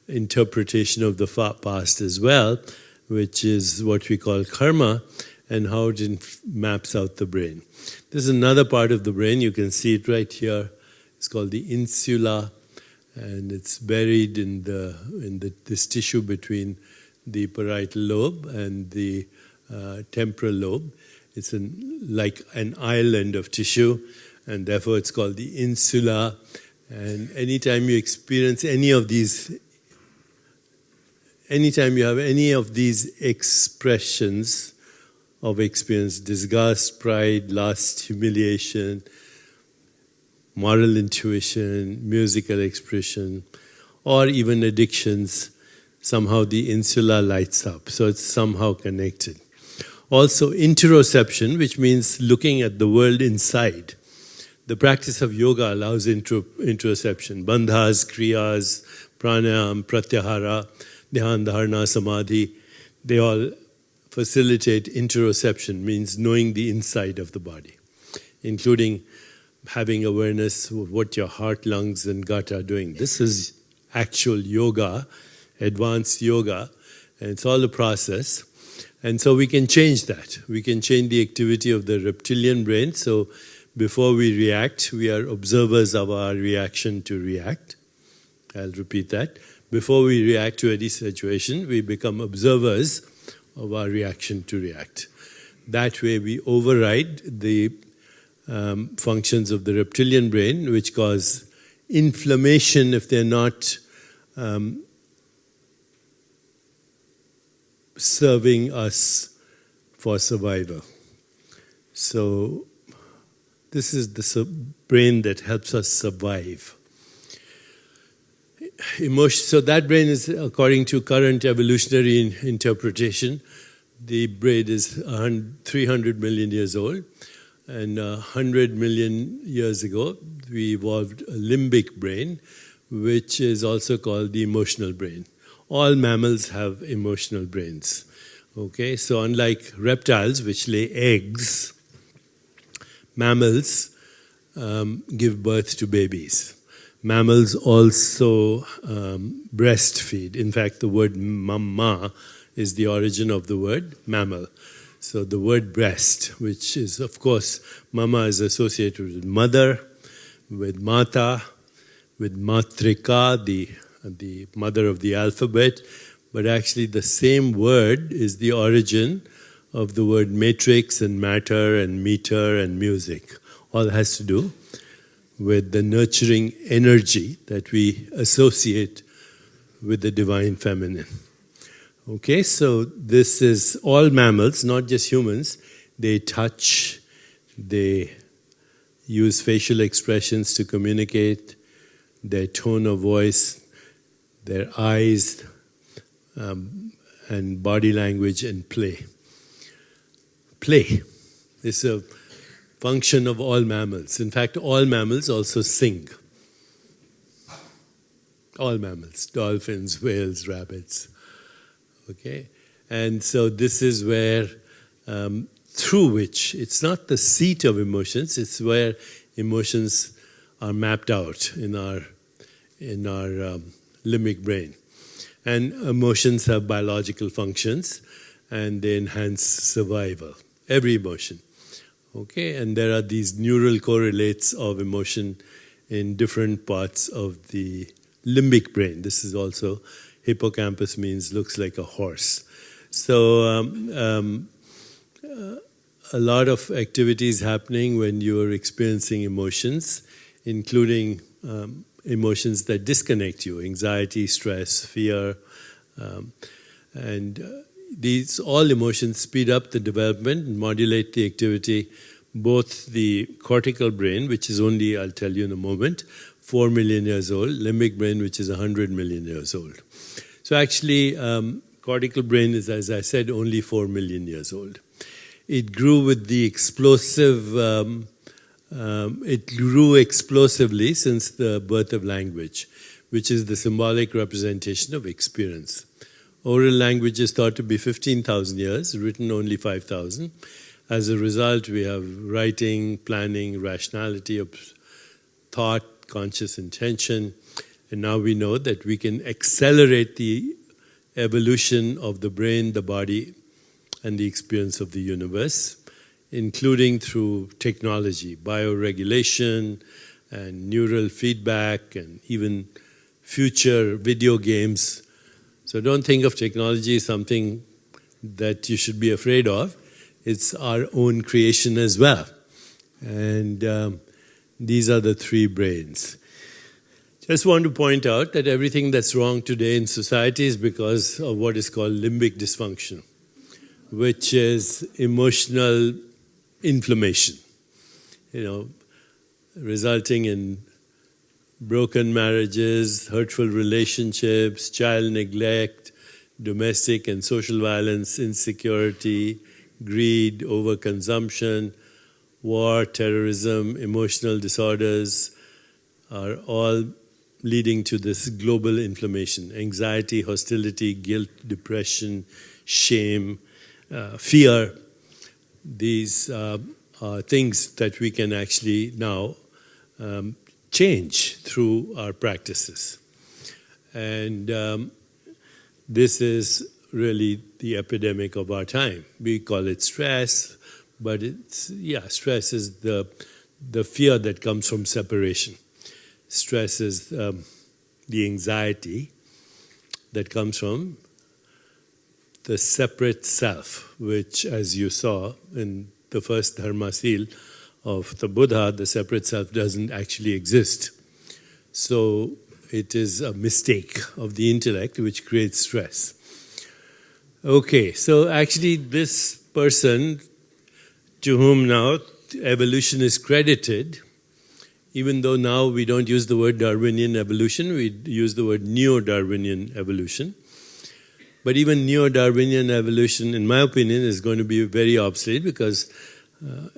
interpretation of the past as well, which is what we call karma, and how it maps out the brain. There's another part of the brain, you can see it right here. It's called the insula, and it's buried in this tissue between the parietal lobe and the temporal lobe. It's like an island of tissue, and therefore it's called the insula. And anytime you experience any of these, anytime you have any of these expressions of experience, disgust, pride, lust, humiliation, moral intuition, musical expression, or even addictions, somehow the insula lights up. So it's somehow connected. Also interoception, which means looking at the world inside. The practice of yoga allows interoception. Bandhas, kriyas, pranayama, pratyahara, dhyan, dharana, samadhi, they all facilitate interoception, means knowing the inside of the body, including having awareness of what your heart, lungs, and gut are doing. This is actual yoga, advanced yoga, and it's all a process. And so we can change that. We can change the activity of the reptilian brain. So before we react, we are observers of our reaction to react. I'll repeat that. Before we react to any situation, we become observers of our reaction to react. That way we override the functions of the reptilian brain, which cause inflammation if they're not serving us for survival. So this is the brain that helps us survive. So that brain is, according to current evolutionary interpretation, the brain is 300 million years old, and 100 million years ago we evolved a limbic brain, which is also called the emotional brain. All mammals have emotional brains. Okay, so unlike reptiles, which lay eggs, mammals give birth to babies. Mammals also breastfeed. In fact, the word mama is the origin of the word mammal. So the word breast, which is, of course, mama is associated with mother, with Mata, with Matrika, the mother of the alphabet, but actually the same word is the origin of the word matrix and matter and meter and music. All has to do with the nurturing energy that we associate with the divine feminine. Okay, so this is all mammals, not just humans. They touch, they use facial expressions to communicate, their tone of voice, their eyes, and body language and play. Play is a function of all mammals. In fact, all mammals also sing. All mammals, dolphins, whales, rabbits. Okay? And so this is where, through which, it's not the seat of emotions, it's where emotions are mapped out in our limbic brain. And emotions have biological functions and they enhance survival. Every emotion. Okay, and there are these neural correlates of emotion in different parts of the limbic brain. This is also, hippocampus means looks like a horse. So a lot of activities happening when you are experiencing emotions, including emotions that disconnect you, anxiety, stress, fear, and these all emotions speed up the development and modulate the activity, both the cortical brain, which is only, I'll tell you in a moment, 4 million years old, limbic brain, which is 100 million years old. So actually, cortical brain is, as I said, only 4 million years old. It grew with the explosive, it grew explosively since the birth of language, which is the symbolic representation of experience. Oral language is thought to be 15,000 years, written only 5,000. As a result, we have writing, planning, rationality of thought, conscious intention, and now we know that we can accelerate the evolution of the brain, the body, and the experience of the universe, including through technology, bioregulation, and neural feedback, and even future video games. So don't think of technology as something that you should be afraid of. It's our own creation as well. And these are the three brains. Just want to point out that everything that's wrong today in society is because of what is called limbic dysfunction, which is emotional inflammation, resulting in broken marriages, hurtful relationships, child neglect, domestic and social violence, insecurity, greed, overconsumption, war, terrorism, emotional disorders are all leading to this global inflammation. Anxiety, hostility, guilt, depression, shame, fear. These are things that we can actually now change through our practices. And this is really the epidemic of our time. We call it stress, but stress is the fear that comes from separation. Stress is the anxiety that comes from the separate self, which, as you saw in the first Dharma seal of the Buddha, the separate self doesn't actually exist. So it is a mistake of the intellect which creates stress. Okay, so actually this person to whom now evolution is credited, even though now we don't use the word Darwinian evolution, we use the word Neo-Darwinian evolution. But even Neo-Darwinian evolution, in my opinion, is going to be very obsolete because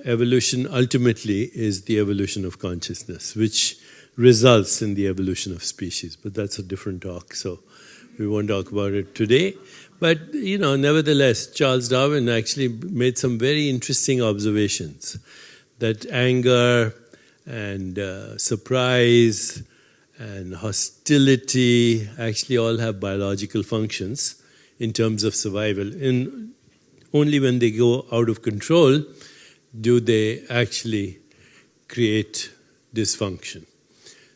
evolution ultimately is the evolution of consciousness, which results in the evolution of species. But that's a different talk, so we won't talk about it today. But, nevertheless, Charles Darwin actually made some very interesting observations that anger and surprise and hostility actually all have biological functions in terms of survival. And only when they go out of control do they actually create dysfunction.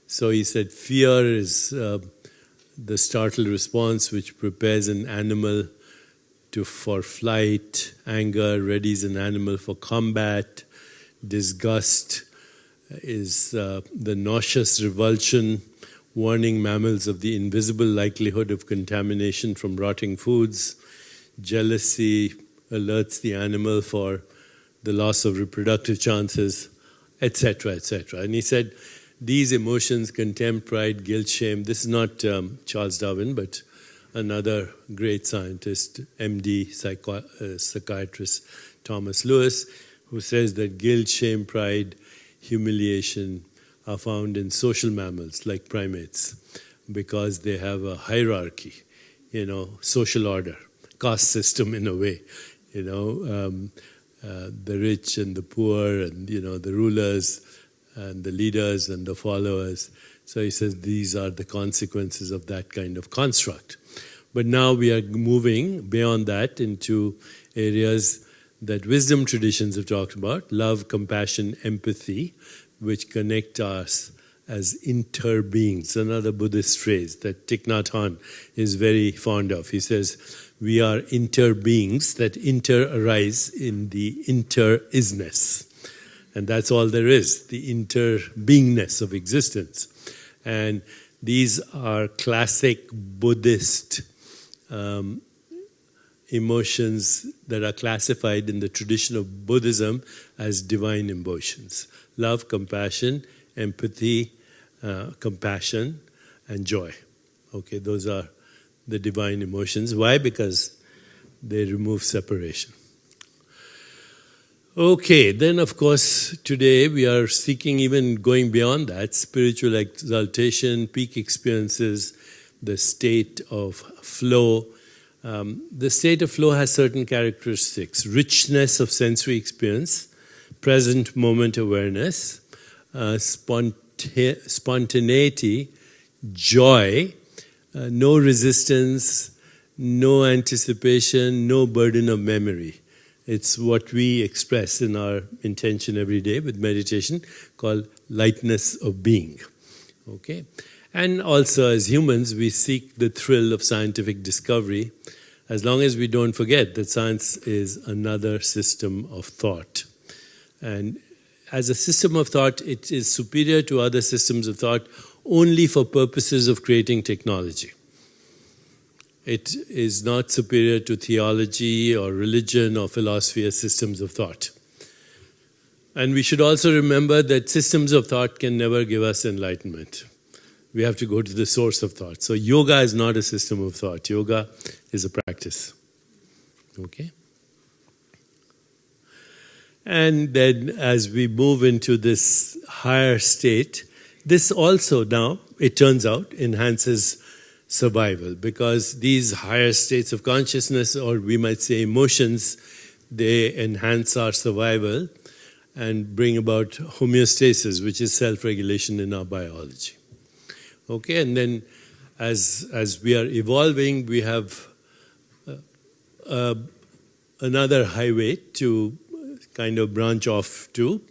So he said fear is the startled response which prepares an animal for flight. Anger readies an animal for combat. Disgust is the nauseous revulsion, warning mammals of the invisible likelihood of contamination from rotting foods. Jealousy alerts the animal for the loss of reproductive chances, etc., etc. And he said, these emotions, contempt, pride, guilt, shame, this is not Charles Darwin, but another great scientist, MD, psychiatrist Thomas Lewis, who says that guilt, shame, pride, humiliation are found in social mammals like primates because they have a hierarchy, social order, caste system in a way, the rich and the poor and, the rulers and the leaders and the followers. So he says these are the consequences of that kind of construct. But now we are moving beyond that into areas that wisdom traditions have talked about: love, compassion, empathy, which connect us as interbeings. Another Buddhist phrase that Thich Nhat Hanh is very fond of. He says, we are interbeings that inter-arise in the inter-isness. And that's all there is, the inter-beingness of existence. And these are classic Buddhist emotions that are classified in the tradition of Buddhism as divine emotions: love, compassion, empathy, compassion, and joy. Okay, those are the divine emotions. Why? Because they remove separation. Okay, then of course today we are seeking, even going beyond that, spiritual exaltation, peak experiences, the state of flow. The state of flow has certain characteristics: richness of sensory experience, present moment awareness, spontaneity, joy, no resistance, no anticipation, no burden of memory. It's what we express in our intention every day with meditation, called lightness of being. Okay? And also as humans, we seek the thrill of scientific discovery, as long as we don't forget that science is another system of thought. And as a system of thought, it is superior to other systems of thought only for purposes of creating technology. It is not superior to theology or religion or philosophy as systems of thought. And we should also remember that systems of thought can never give us enlightenment. We have to go to the source of thought. So yoga is not a system of thought. Yoga is a practice. Okay? And then as we move into this higher state, this also now, it turns out, enhances survival, because these higher states of consciousness, or we might say emotions, they enhance our survival and bring about homeostasis, which is self-regulation in our biology. Okay, and then as we are evolving, we have another highway to kind of branch off to,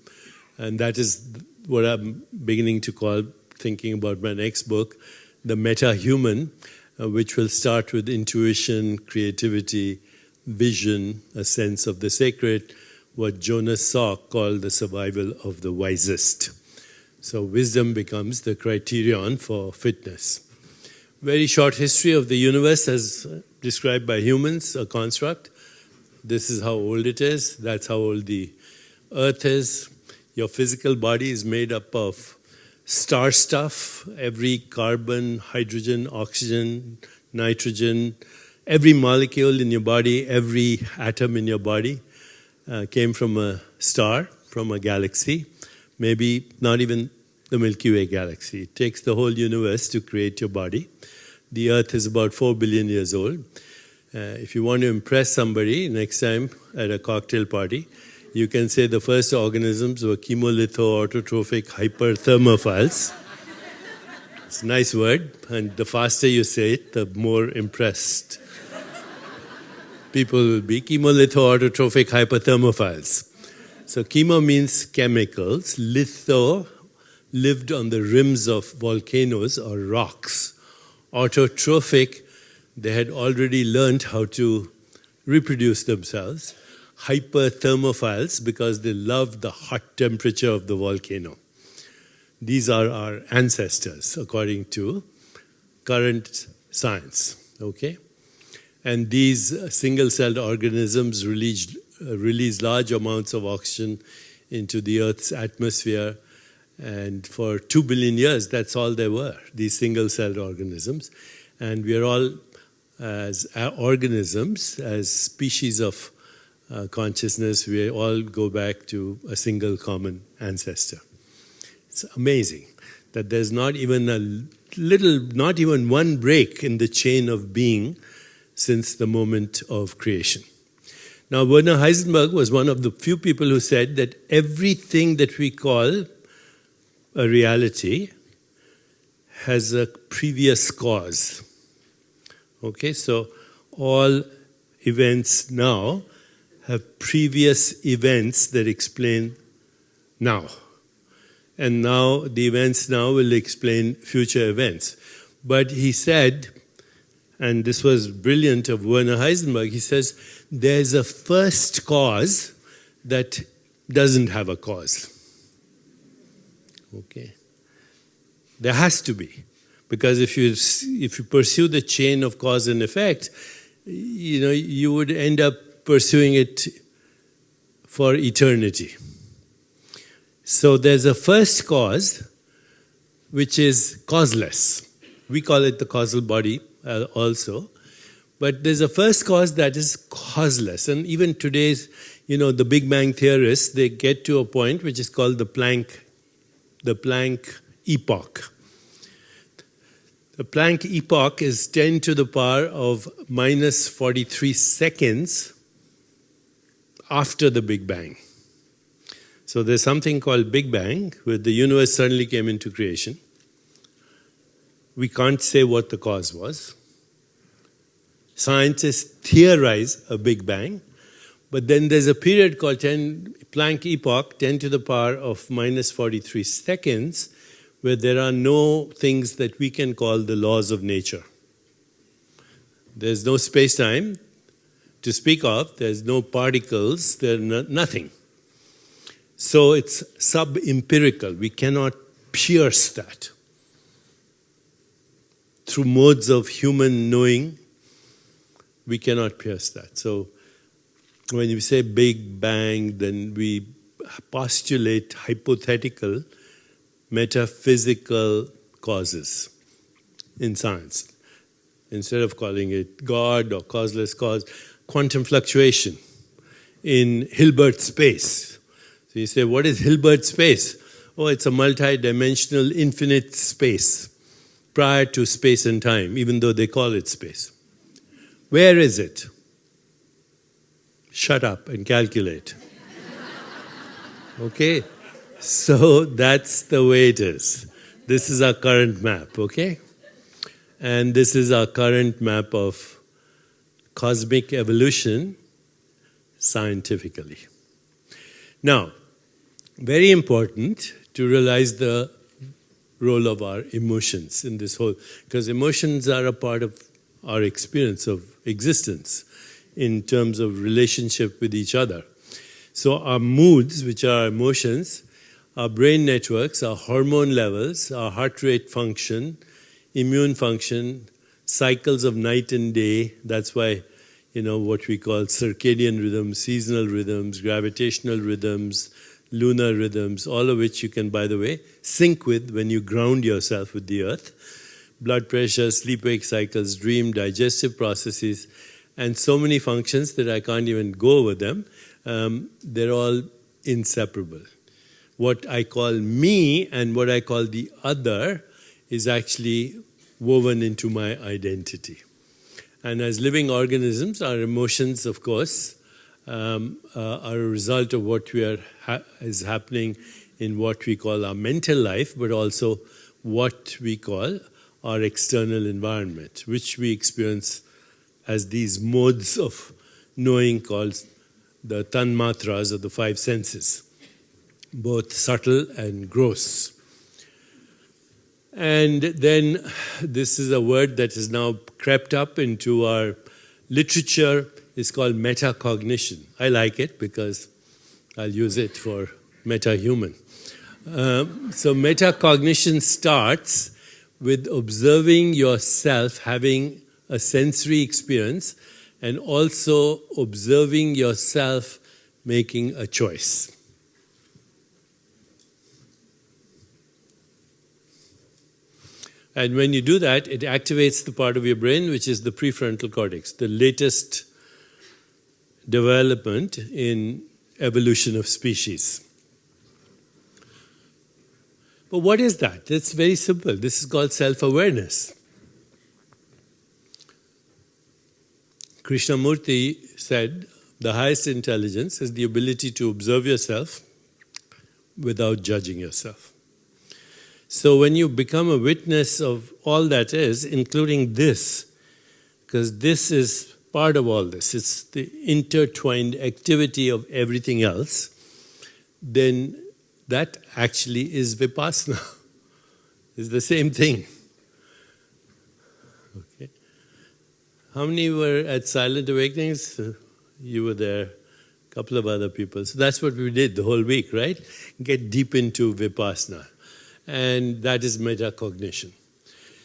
and that is what I'm beginning to call, thinking about my next book, the Metahuman, which will start with intuition, creativity, vision, a sense of the sacred, what Jonas Salk called the survival of the wisest. So wisdom becomes the criterion for fitness. Very short history of the universe as described by humans, a construct. This is how old it is. That's how old the earth is. Your physical body is made up of star stuff. Every carbon, hydrogen, oxygen, nitrogen, every molecule in your body, every atom in your body came from a star, from a galaxy. Maybe not even the Milky Way galaxy. It takes the whole universe to create your body. The earth is about 4 billion years old. If you want to impress somebody next time at a cocktail party, you can say the first organisms were chemolitho-autotrophic hyperthermophiles. It's a nice word, and the faster you say it, the more impressed people will be. Chemolitho-autotrophic hyperthermophiles. So chemo means chemicals, litho lived on the rims of volcanoes or rocks. Autotrophic, they had already learned how to reproduce themselves. Hyperthermophiles, because they loved the hot temperature of the volcano. These are our ancestors, according to current science. Okay? And these single-celled organisms release large amounts of oxygen into the Earth's atmosphere. And for 2 billion years, that's all there were, these single-celled organisms. And we are all, as organisms, as species of consciousness, we all go back to a single common ancestor. It's amazing that there's not even not even one break in the chain of being since the moment of creation. Now, Werner Heisenberg was one of the few people who said that everything that we call a reality has a previous cause. Okay, so all events now have previous events that explain now. And now the events now will explain future events. But he said, and this was brilliant of Werner Heisenberg, he says, there's a first cause that doesn't have a cause. Okay. There has to be. Because if you pursue the chain of cause and effect, you would end up pursuing it for eternity. So there's a first cause which is causeless. We call it the causal body also. But there's a first cause that is causeless. And even today's, the Big Bang theorists, they get to a point which is called the Planck Epoch. The Planck Epoch is 10 to the power of minus 43 seconds after the Big Bang. So there's something called Big Bang, where the universe suddenly came into creation. We can't say what the cause was. Scientists theorize a Big Bang, but then there's a period called Planck Epoch, 10 to the power of minus 43 seconds, where there are no things that we can call the laws of nature. There's no space-time to speak of, there's no particles, there's nothing. So it's sub-empirical. We cannot pierce that. Through modes of human knowing, we cannot pierce that. So when you say Big Bang, then we postulate hypothetical, metaphysical causes in science. Instead of calling it God or causeless cause, quantum fluctuation in Hilbert space. So you say, what is Hilbert space? Oh, it's a multi-dimensional infinite space prior to space and time, even though they call it space. Where is it? Shut up and calculate. Okay? So that's the way it is. This is our current map, okay? And this is our current map of cosmic evolution scientifically. Now, very important to realize the role of our emotions in this whole, because emotions are a part of our experience of existence in terms of relationship with each other. So our moods, which are our emotions, our brain networks, our hormone levels, our heart rate function, immune function, cycles of night and day, that's why, what we call circadian rhythms, seasonal rhythms, gravitational rhythms, lunar rhythms, all of which you can, by the way, sync with when you ground yourself with the earth. Blood pressure, sleep-wake cycles, dream, digestive processes, and so many functions that I can't even go over them. They're all inseparable. What I call me and what I call the other is actually woven into my identity. And as living organisms, our emotions, of course, are a result of what is happening in what we call our mental life, but also what we call our external environment, which we experience as these modes of knowing called the tanmatras, or the five senses, both subtle and gross. And then this is a word that has now crept up into our literature. It's called metacognition. I like it because I'll use it for metahuman. So metacognition starts with observing yourself having a sensory experience and also observing yourself making a choice. And when you do that, it activates the part of your brain which is the prefrontal cortex, the latest development in evolution of species. But what is that? It's very simple. This is called self-awareness. Krishnamurti said, the highest intelligence is the ability to observe yourself without judging yourself. So when you become a witness of all that is, including this, because this is part of all this, it's the intertwined activity of everything else, then that actually is vipassana. It's the same thing. Okay. How many were at Silent Awakenings? You were there, a couple of other people. So that's what we did the whole week, right? Get deep into vipassana. And that is metacognition.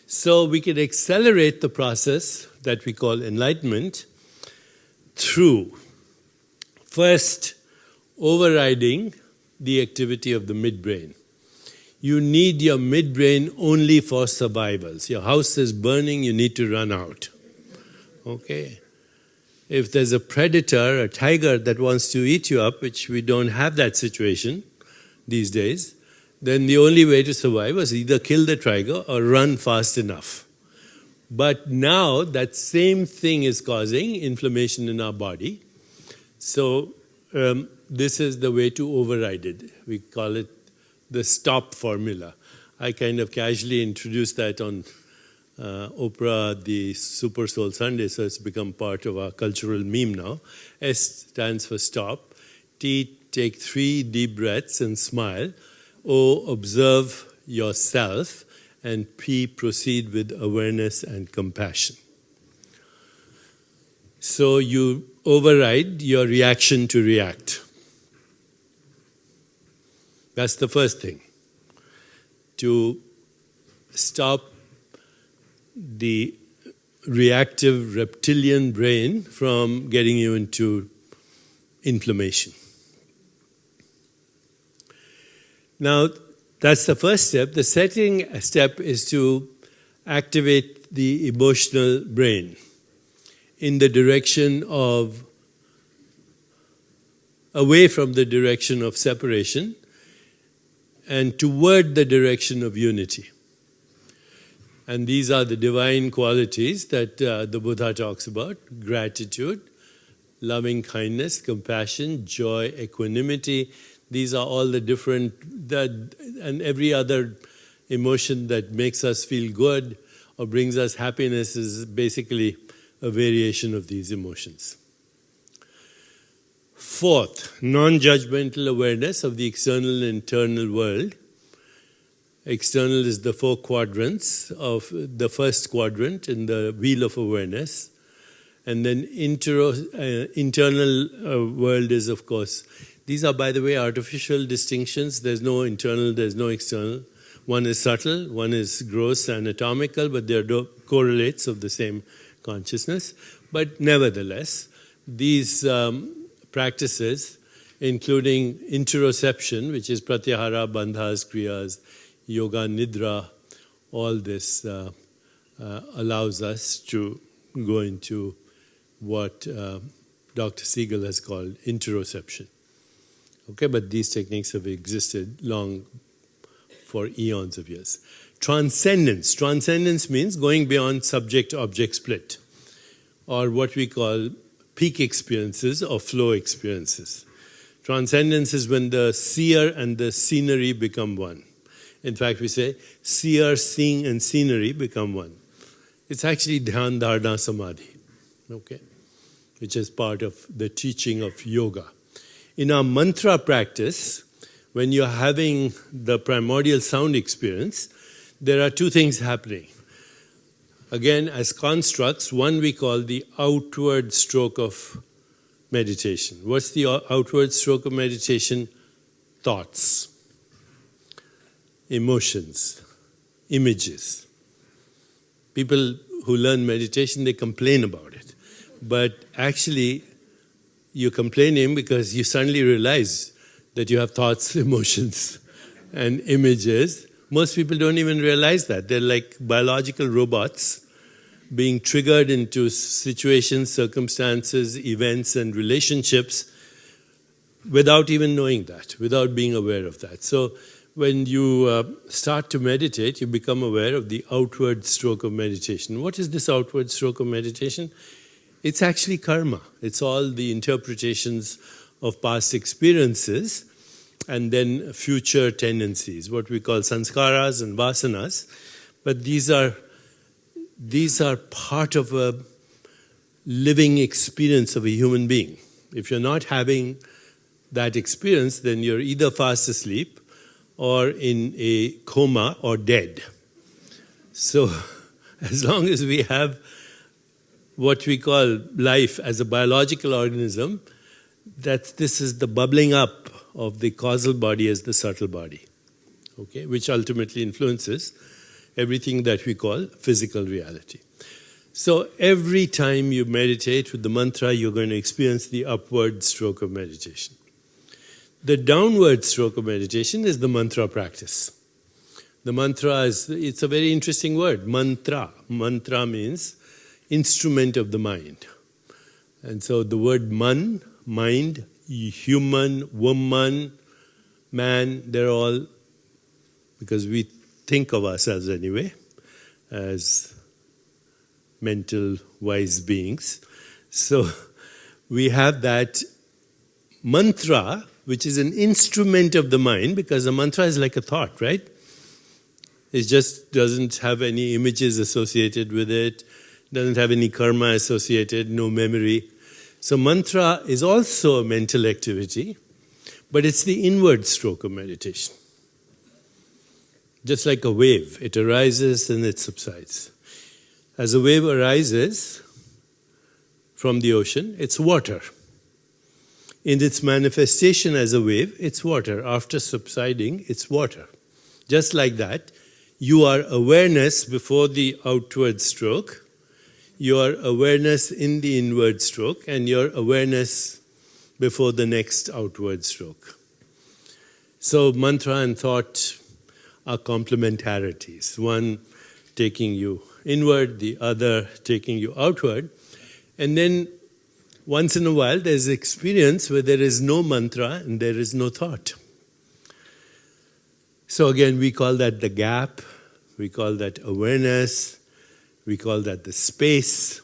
So we can accelerate the process that we call enlightenment through first overriding the activity of the midbrain. You need your midbrain only for survivals. Your house is burning, you need to run out. Okay? If there's a predator, a tiger that wants to eat you up, which we don't have that situation these days, then the only way to survive was either kill the tiger or run fast enough. But now that same thing is causing inflammation in our body. So this is the way to override it. We call it the STOP formula. I kind of casually introduced that on Oprah, the Super Soul Sunday, so it's become part of our cultural meme now. S stands for stop. T, take 3 deep breaths and smile. O, observe yourself. And P, proceed with awareness and compassion. So you override your reaction to react. That's the first thing. To stop the reactive reptilian brain from getting you into inflammation. Now, that's the first step. The second step is to activate the emotional brain in the direction of, away from the direction of separation and toward the direction of unity. And these are the divine qualities that the Buddha talks about: gratitude, loving kindness, compassion, joy, equanimity. These are all the different, and every other emotion that makes us feel good or brings us happiness is basically a variation of these emotions. Fourth, non-judgmental awareness of the external and internal world. External is the 4 quadrants of the first quadrant in the wheel of awareness. And then internal world is, of course, these are, by the way, artificial distinctions. There's no internal, there's no external. One is subtle, one is gross, anatomical, but they're correlates of the same consciousness. But nevertheless, these practices, including interoception, which is pratyahara, bandhas, kriyas, yoga, nidra, all this allows us to go into what Dr. Siegel has called interoception. Okay, but these techniques have existed long, for eons of years. Transcendence. Transcendence means going beyond subject-object split, or what we call peak experiences or flow experiences. Transcendence is when the seer and the scenery become one. In fact, we say, seer, seeing, and scenery become one. It's actually dhyan, dharana, samadhi, okay, which is part of the teaching of yoga. In our mantra practice, when you're having the primordial sound experience, there are two things happening. Again, as constructs, one we call the outward stroke of meditation. What's the outward stroke of meditation? Thoughts, emotions, images. People who learn meditation, they complain about it. But actually, you're complaining because you suddenly realize that you have thoughts, emotions, and images. Most people don't even realize that. They're like biological robots being triggered into situations, circumstances, events, and relationships without even knowing that, without being aware of that. So when you start to meditate, you become aware of the outward stroke of meditation. What is this outward stroke of meditation? It's actually karma. It's all the interpretations of past experiences and then future tendencies, what we call sanskaras and vasanas. But these are part of a living experience of a human being. If you're not having that experience, then you're either fast asleep or in a coma or dead. So as long as we have what we call life as a biological organism, this is the bubbling up of the causal body as the subtle body, okay, which ultimately influences everything that we call physical reality. So every time you meditate with the mantra, you're going to experience the upward stroke of meditation. The downward stroke of meditation is the mantra practice. The mantra it's a very interesting word, mantra. Mantra means instrument of the mind. And so the word man, mind, human, woman, man, they're all, because we think of ourselves anyway as mental wise beings. So we have that mantra, which is an instrument of the mind, because a mantra is like a thought, right? It just doesn't have any images associated with it, doesn't have any karma associated, no memory. So mantra is also a mental activity, but it's the inward stroke of meditation. Just like a wave, it arises and it subsides. As a wave arises from the ocean, it's water. In its manifestation as a wave, it's water. After subsiding, it's water. Just like that, you are awareness before the outward stroke, your awareness in the inward stroke, and your awareness before the next outward stroke. So mantra and thought are complementarities, one taking you inward, the other taking you outward. And then once in a while there's experience where there is no mantra and there is no thought. So again, we call that the gap, we call that awareness, we call that the space,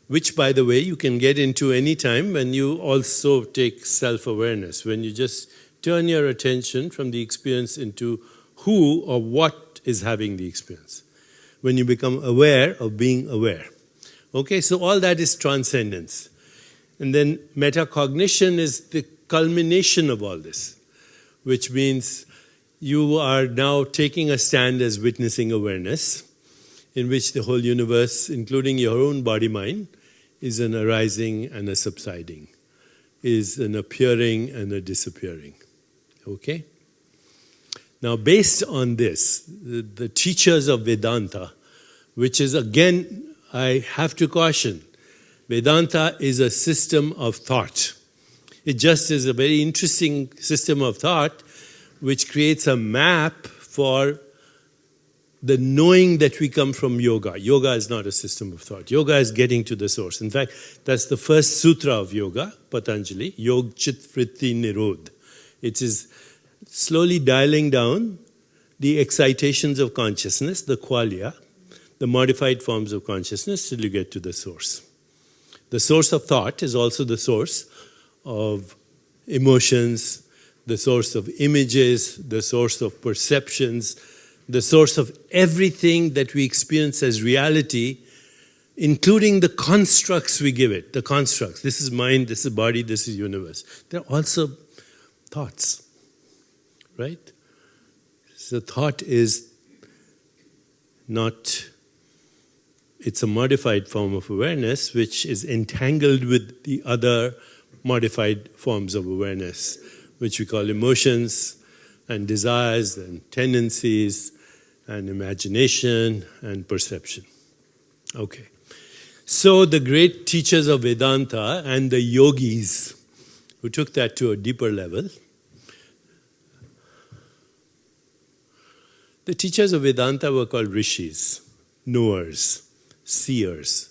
which, by the way, you can get into any time when you also take self-awareness, when you just turn your attention from the experience into who or what is having the experience. When you become aware of being aware. Okay, so all that is transcendence. And then metacognition is the culmination of all this, which means you are now taking a stand as witnessing awareness, in which the whole universe, including your own body-mind, is an arising and a subsiding, is an appearing and a disappearing. Okay? Now, based on this, the teachers of Vedanta, which is, again, I have to caution, Vedanta is a system of thought. It just is a very interesting system of thought which creates a map for the knowing that we come from yoga. Yoga is not a system of thought. Yoga is getting to the source. In fact, that's the first sutra of yoga, Patanjali, Yog Chit Vritti Nirodh. It is slowly dialing down the excitations of consciousness, the qualia, the modified forms of consciousness, till you get to the source. The source of thought is also the source of emotions, the source of images, the source of perceptions, the source of everything that we experience as reality, including the constructs we give it, the constructs. This is mind, this is body, this is universe. They're also thoughts, right? So thought is not, it's a modified form of awareness which is entangled with the other modified forms of awareness, which we call emotions and desires and tendencies and imagination and perception. Okay. So the great teachers of Vedanta and the yogis who took that to a deeper level, the teachers of Vedanta were called rishis, knowers, seers,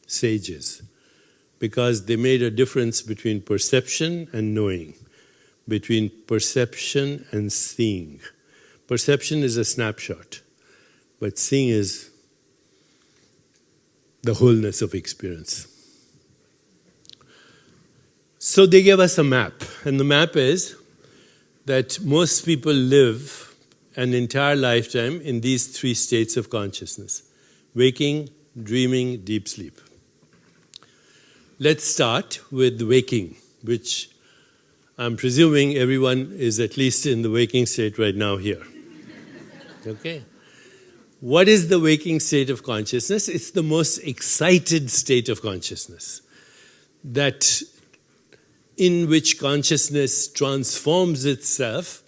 sages, because they made a difference between perception and knowing, between perception and seeing. Perception is a snapshot, but seeing is the wholeness of experience. So they gave us a map, and the map is that most people live an entire lifetime in these three states of consciousness: waking, dreaming, deep sleep. Let's start with waking, which I'm presuming everyone is at least in the waking state right now here. Okay? What is the waking state of consciousness? It's the most excited state of consciousness, that in which consciousness transforms itself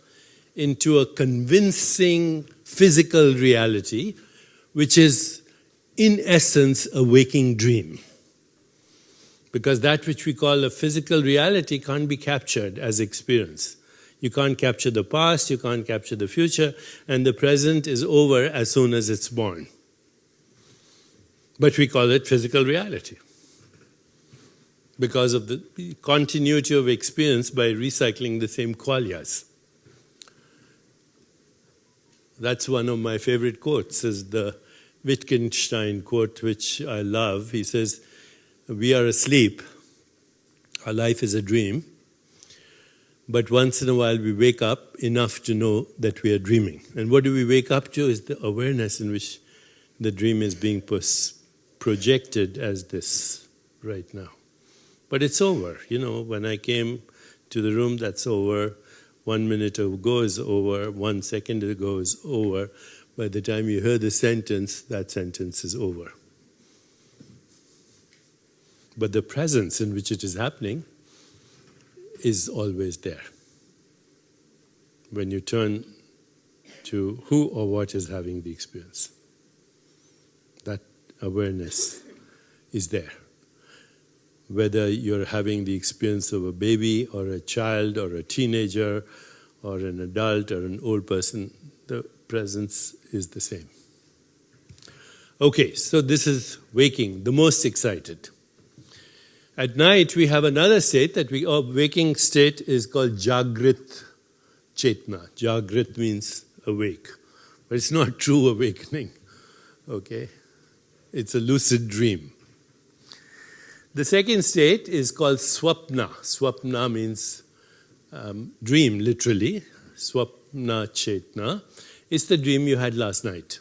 into a convincing physical reality, which is in essence a waking dream. Because that which we call a physical reality can't be captured as experience. You can't capture the past, you can't capture the future, and the present is over as soon as it's born. But we call it physical reality because of the continuity of experience by recycling the same qualyas. That's one of my favorite quotes, is the Wittgenstein quote, which I love. He says, "We are asleep, our life is a dream, but once in a while we wake up enough to know that we are dreaming." And what do we wake up to is the awareness in which the dream is being projected as this right now. But it's over. You know, when I came to the room, that's over. 1 minute ago is over. 1 second ago is over. By the time you hear the sentence, that sentence is over. But the presence in which it is happening is always there. When you turn to who or what is having the experience, that awareness is there. Whether you're having the experience of a baby or a child or a teenager or an adult or an old person, the presence is the same. Okay, so this is waking, the most excited. At night, we have another state that our waking state is called Jagrit Chetna. Jagrit means awake, but it's not true awakening, okay? It's a lucid dream. The second state is called Swapna. Swapna means dream, literally. Swapna Chetna. It's the dream you had last night,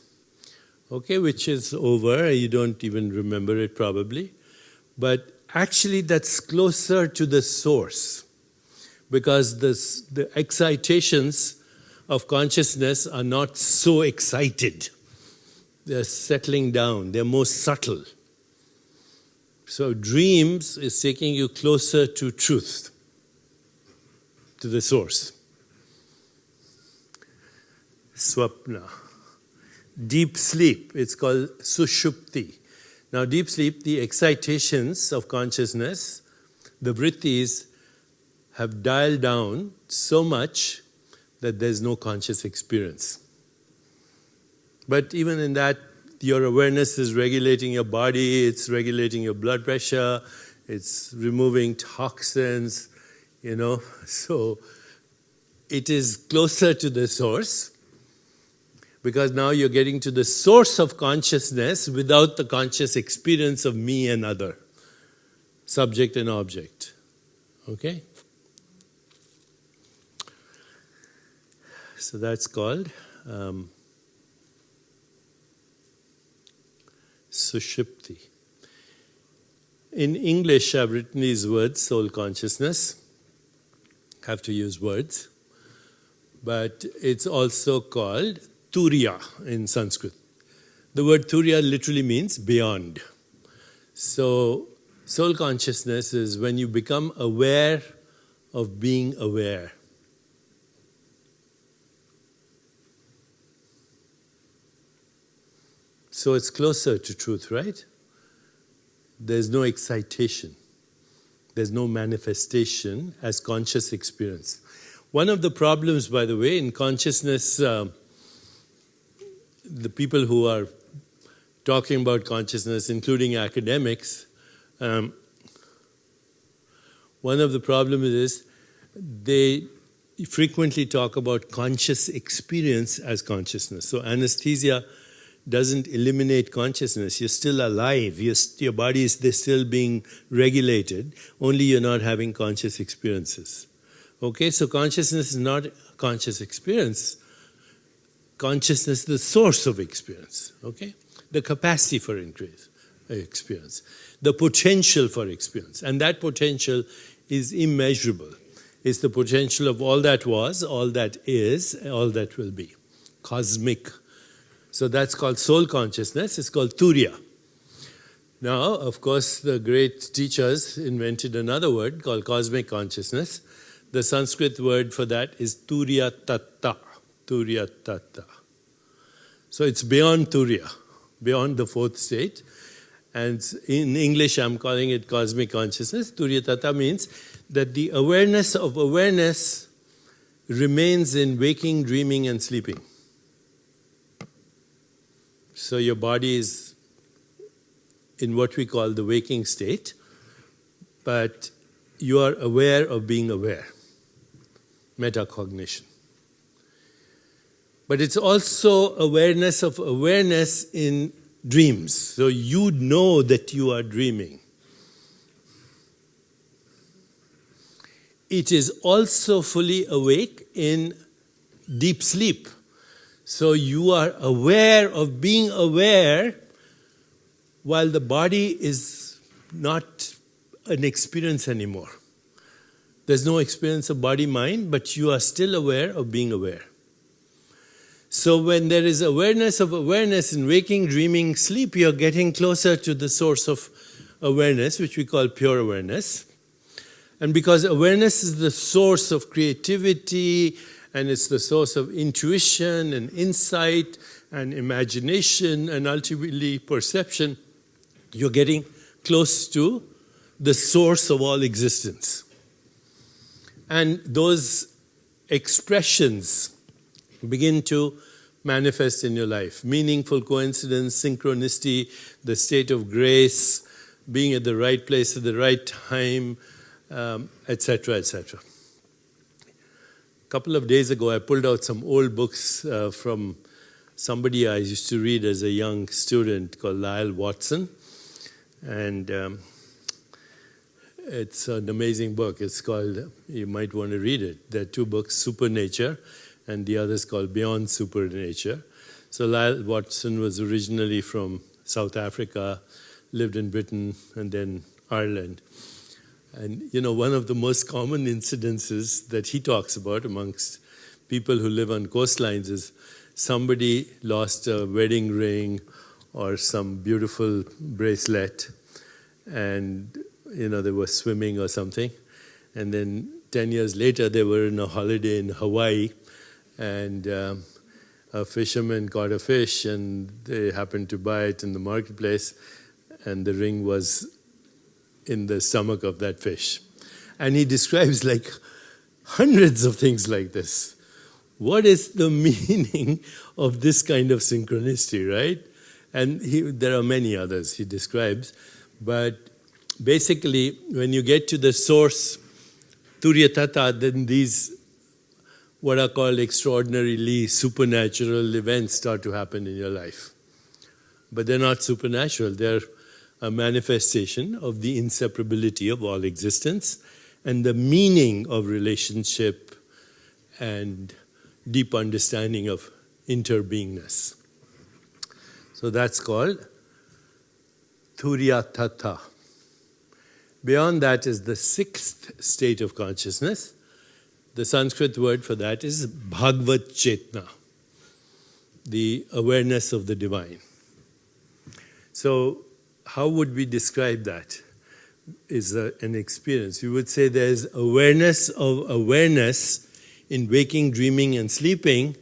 okay, which is over. You don't even remember it probably. But actually that's closer to the source, because the excitations of consciousness are not so excited. They're settling down. They're more subtle. So dreams is taking you closer to truth, to the source. Swapna. Deep sleep, it's called Sushupti. Now deep sleep, the excitations of consciousness, the vrittis have dialed down so much that there's no conscious experience. But even in that, your awareness is regulating your body, it's regulating your blood pressure, it's removing toxins, you know. So it is closer to the source, because now you're getting to the source of consciousness without the conscious experience of me and other, subject and object. Okay? So that's called Sushupti. In English, I've written these words, soul consciousness. Have to use words. But it's also called Turiya in Sanskrit. The word Turiya literally means beyond. So soul consciousness is when you become aware of being aware. So it's closer to truth, right? There's no excitation. There's no manifestation as conscious experience. One of the problems, by the way, in consciousness, the people who are talking about consciousness, including academics, one of the problems is they frequently talk about conscious experience as consciousness. So anesthesia doesn't eliminate consciousness. You're still alive. Your body is still being regulated, only you're not having conscious experiences. Okay, so consciousness is not conscious experience. Consciousness is the source of experience. Okay, the capacity for experience, the potential for experience, and that potential is immeasurable. It's the potential of all that was, all that is, all that will be. Cosmic. So that's called soul consciousness. It's called Turiya. Now, of course, the great teachers invented another word called cosmic consciousness. The Sanskrit word for that is Turiya Tatta. Turiya Tatta. So it's beyond Turiya, beyond the fourth state. And in English, I'm calling it cosmic consciousness. Turiya Tatta means that the awareness of awareness remains in waking, dreaming, and sleeping. So your body is in what we call the waking state, but you are aware of being aware. Metacognition. But it's also awareness of awareness in dreams. So you know that you are dreaming. It is also fully awake in deep sleep. So you are aware of being aware while the body is not an experience anymore. There's no experience of body-mind, but you are still aware of being aware. So when there is awareness of awareness in waking, dreaming, sleep, you're getting closer to the source of awareness, which we call pure awareness. And because awareness is the source of creativity, and it's the source of intuition and insight and imagination and ultimately perception, you're getting close to the source of all existence. And those expressions begin to manifest in your life. Meaningful coincidence, synchronicity, the state of grace, being at the right place at the right time, etc., etc. A couple of days ago, I pulled out some old books from somebody I used to read as a young student called Lyle Watson. And it's an amazing book. It's called, you might want to read it. There are two books, Supernature, and the other is called Beyond Supernature. So Lyle Watson was originally from South Africa, lived in Britain and then Ireland. And you know, one of the most common incidences that he talks about amongst people who live on coastlines is somebody lost a wedding ring or some beautiful bracelet, and you know, they were swimming or something, and then 10 years later they were on a holiday in Hawaii, and a fisherman caught a fish and they happened to buy it in the marketplace, and the ring was in the stomach of that fish. And he describes like hundreds of things like this. What is the meaning of this kind of synchronicity, right? And there are many others he describes, but basically when you get to the source, Turiya Tatta, then these what are called extraordinarily supernatural events start to happen in your life. But they're not supernatural, they're a manifestation of the inseparability of all existence and the meaning of relationship and deep understanding of interbeingness. So that's called Turiya Tatta. Beyond that is the sixth state of consciousness. The Sanskrit word for that is Bhagavad Chetna, the awareness of the divine. So how would we describe that? Is an experience. We would say there's awareness of awareness in waking, dreaming, and sleeping,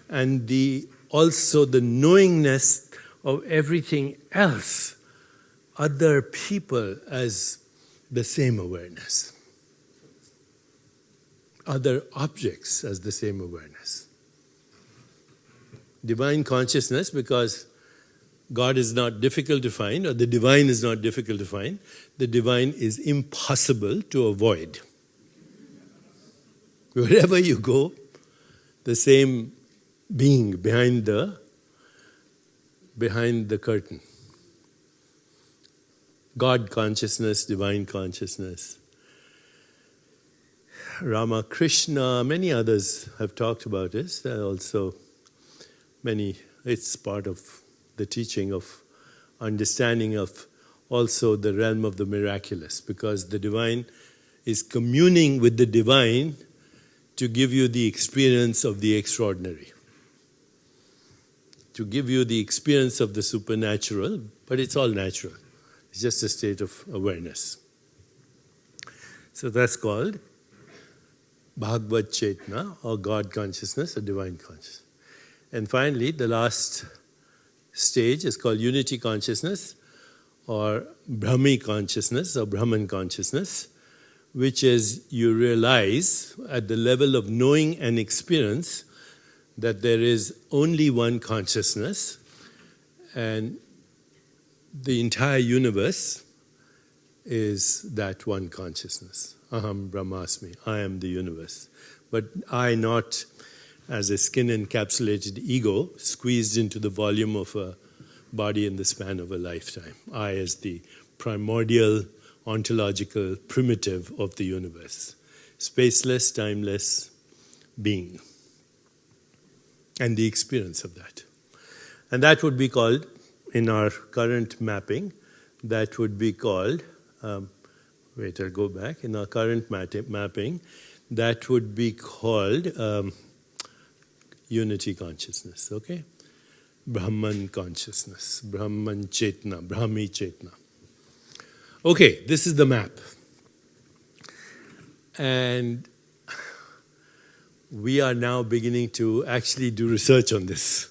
and also the knowingness of everything else, other people, as the same awareness, other objects as the same awareness. Divine consciousness, because God is not difficult to find, or the divine is not difficult to find. The divine is impossible to avoid. Wherever you go, the same being behind the curtain. God consciousness, divine consciousness. Ramakrishna, many others have talked about this. There are also many, it's part of the teaching of understanding of also the realm of the miraculous, because the divine is communing with the divine to give you the experience of the extraordinary, to give you the experience of the supernatural, but it's all natural. It's just a state of awareness. So that's called Bhagavad Chetna, or God consciousness, or divine consciousness. And finally, the last stage is called unity consciousness, or Brahmi consciousness, or Brahman consciousness, which is you realize at the level of knowing and experience that there is only one consciousness, and the entire universe is that one consciousness. Aham Brahmasmi, I am the universe. But I not as a skin-encapsulated ego squeezed into the volume of a body in the span of a lifetime. I as the primordial, ontological primitive of the universe. Spaceless, timeless being. And the experience of that. And that would be called, in our current mapping, that would be called, wait, I'll go back. In our current mapping, that would be called unity consciousness, okay? Brahman consciousness, Brahman Chetna, Brahmi Chetna. Okay, this is the map. And we are now beginning to actually do research on this.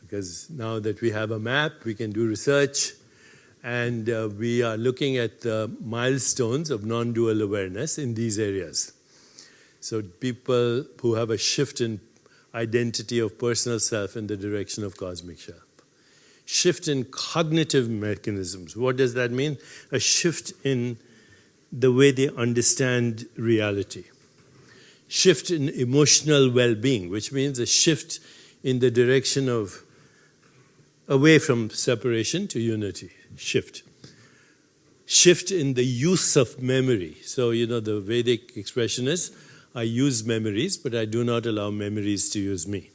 Because now that we have a map, we can do research. And we are looking at the milestones of non-dual awareness in these areas. So people who have a shift in identity of personal self in the direction of cosmic self. Shift in cognitive mechanisms. What does that mean? A shift in the way they understand reality. Shift in emotional well-being, which means a shift in the direction of away from separation to unity. Shift. Shift in the use of memory. So, the Vedic expression is, I use memories, but I do not allow memories to use me.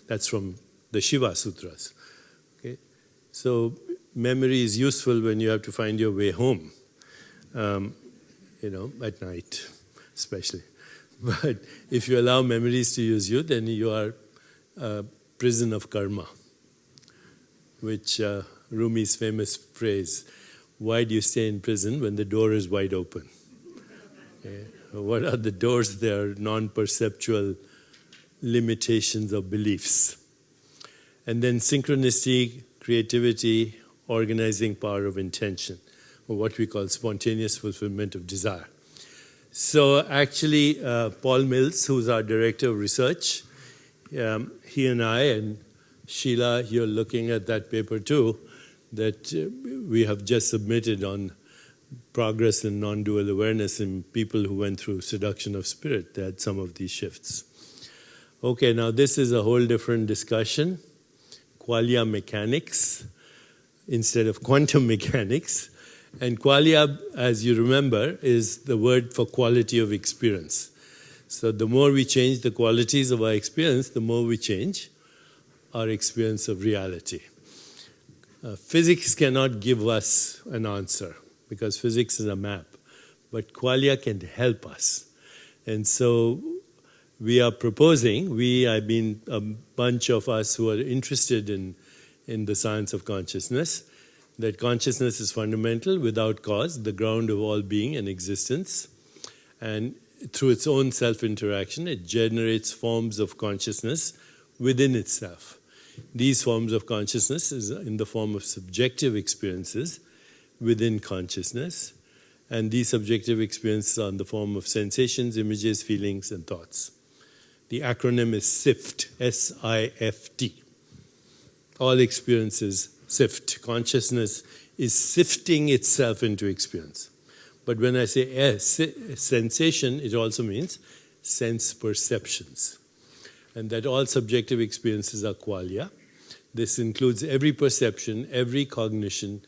That's from the Shiva Sutras. Okay? So, memory is useful when you have to find your way home, at night, especially. But if you allow memories to use you, then you are a prison of karma, which Rumi's famous phrase, why do you stay in prison when the door is wide open? Okay. What are the doors? They are non-perceptual limitations of beliefs. And then synchronicity, creativity, organizing power of intention, or what we call spontaneous fulfillment of desire. So actually, Paul Mills, who's our director of research, he and I, and Sheila, you're looking at that paper too, that we have just submitted on progress in non-dual awareness in people who went through seduction of spirit. They had some of these shifts. Okay, now this is a whole different discussion. Qualia mechanics instead of quantum mechanics. And qualia, as you remember, is the word for quality of experience. So the more we change the qualities of our experience, the more we change our experience of reality. Physics cannot give us an answer, because physics is a map, but qualia can help us. And so we are proposing, I've been a bunch of us who are interested in the science of consciousness, that consciousness is fundamental, without cause, the ground of all being and existence. And through its own self-interaction, it generates forms of consciousness within itself. These forms of consciousness is in the form of subjective experiences within consciousness. And these subjective experiences are in the form of sensations, images, feelings, and thoughts. The acronym is SIFT, S-I-F-T. All experiences sift. Consciousness is sifting itself into experience. But when I say sensation, it also means sense perceptions. And that all subjective experiences are qualia. This includes every perception, every cognition,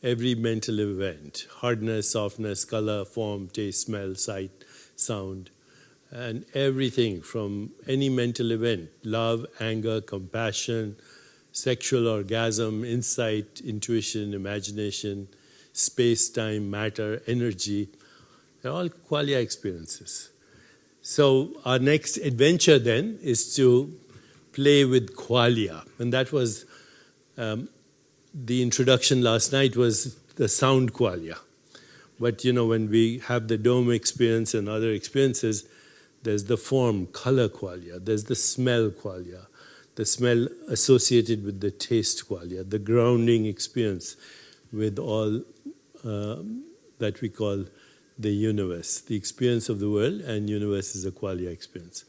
every mental event, hardness, softness, color, form, taste, smell, sight, sound, and everything from any mental event, love, anger, compassion, sexual orgasm, insight, intuition, imagination, space, time, matter, energy. They're all qualia experiences. So our next adventure then is to play with qualia. And that was the introduction last night was the sound qualia. But you know, when we have the dome experience and other experiences, there's the form, color qualia, there's the smell qualia, the smell associated with the taste qualia, the grounding experience with all that we call the universe. The experience of the world and universe is a qualia experience.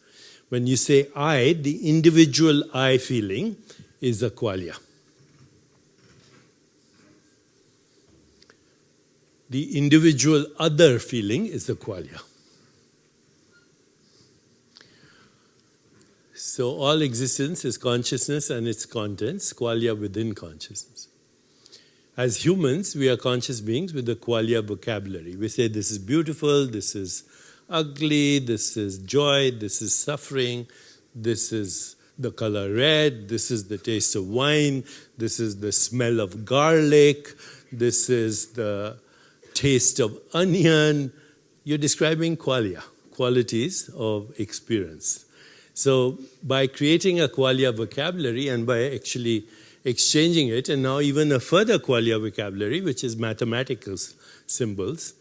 When you say I, the individual I feeling is a qualia. The individual other feeling is the qualia. So all existence is consciousness and its contents, qualia within consciousness. As humans, we are conscious beings with the qualia vocabulary. We say this is beautiful, this is ugly, this is joy, this is suffering, this is the color red, this is the taste of wine, this is the smell of garlic, this is the taste of onion. You're describing qualia, qualities of experience. So by creating a qualia vocabulary and by actually exchanging it, and now even a further qualia vocabulary, which is mathematical symbols,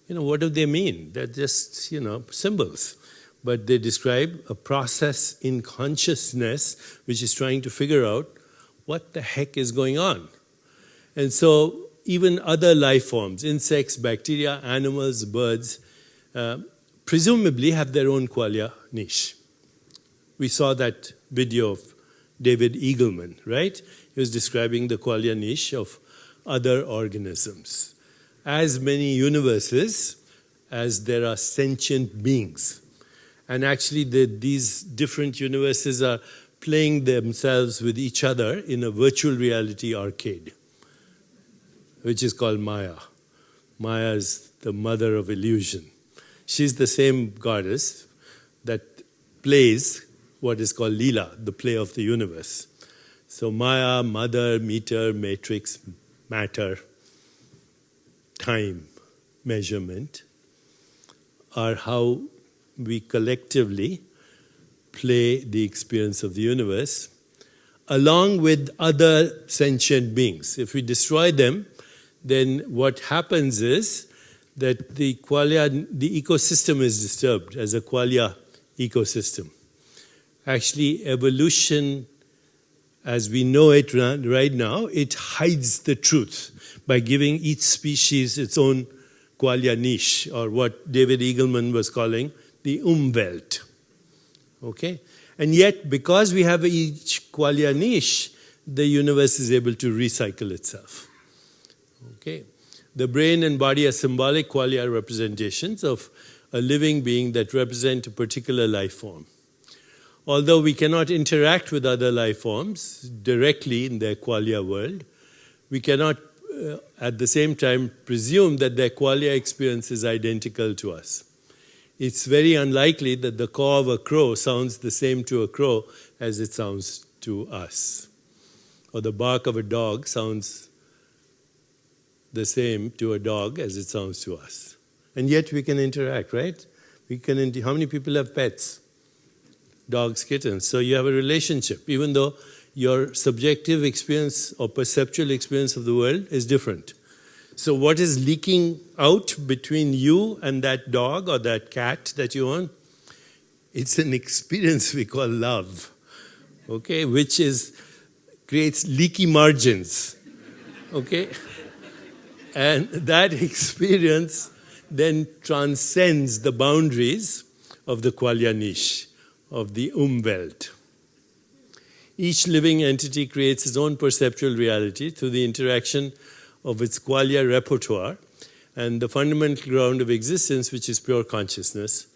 you know, what do they mean? They're just, you know, symbols. But they describe a process in consciousness which is trying to figure out what the heck is going on. And so even other life forms, insects, bacteria, animals, birds, presumably have their own qualia niche. We saw that video of David Eagleman, right? He was describing the qualia niche of other organisms. As many universes as there are sentient beings. And actually these different universes are playing themselves with each other in a virtual reality arcade, which is called Maya. Maya is the mother of illusion. She's the same goddess that plays what is called Leela, the play of the universe. So Maya, mother, meter, matrix, matter, time, measurement are how we collectively play the experience of the universe along with other sentient beings. If we destroy them, then what happens is that the ecosystem is disturbed as a qualia ecosystem. Actually, evolution, as we know it right now, it hides the truth by giving each species its own qualia niche, or what David Eagleman was calling the Umwelt. Okay? And yet, because we have each qualia niche, the universe is able to recycle itself. Okay? The brain and body are symbolic qualia representations of a living being that represent a particular life form. Although we cannot interact with other life forms directly in their qualia world, we cannot at the same time presume that their qualia experience is identical to us. It's very unlikely that the caw of a crow sounds the same to a crow as it sounds to us. Or the bark of a dog sounds the same to a dog as it sounds to us. And yet we can interact, right? How many people have pets? Dogs, kittens. So you have a relationship, even though your subjective experience or perceptual experience of the world is different. So what is leaking out between you and that dog or that cat that you own? It's an experience we call love, okay, which creates leaky margins, okay? And that experience then transcends the boundaries of the qualia niche, of the Umwelt. Each living entity creates its own perceptual reality through the interaction of its qualia repertoire and the fundamental ground of existence, which is pure consciousness,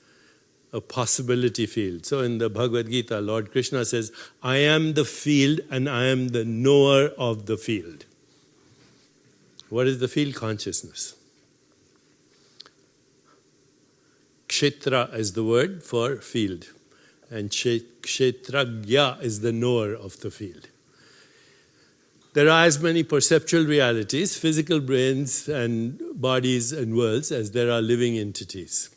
a possibility field. So in the Bhagavad Gita, Lord Krishna says, I am the field and I am the knower of the field. What is the field? Consciousness. Kshetra is the word for field, and kshetragya is the knower of the field. There are as many perceptual realities, physical brains and bodies and worlds, as there are living entities.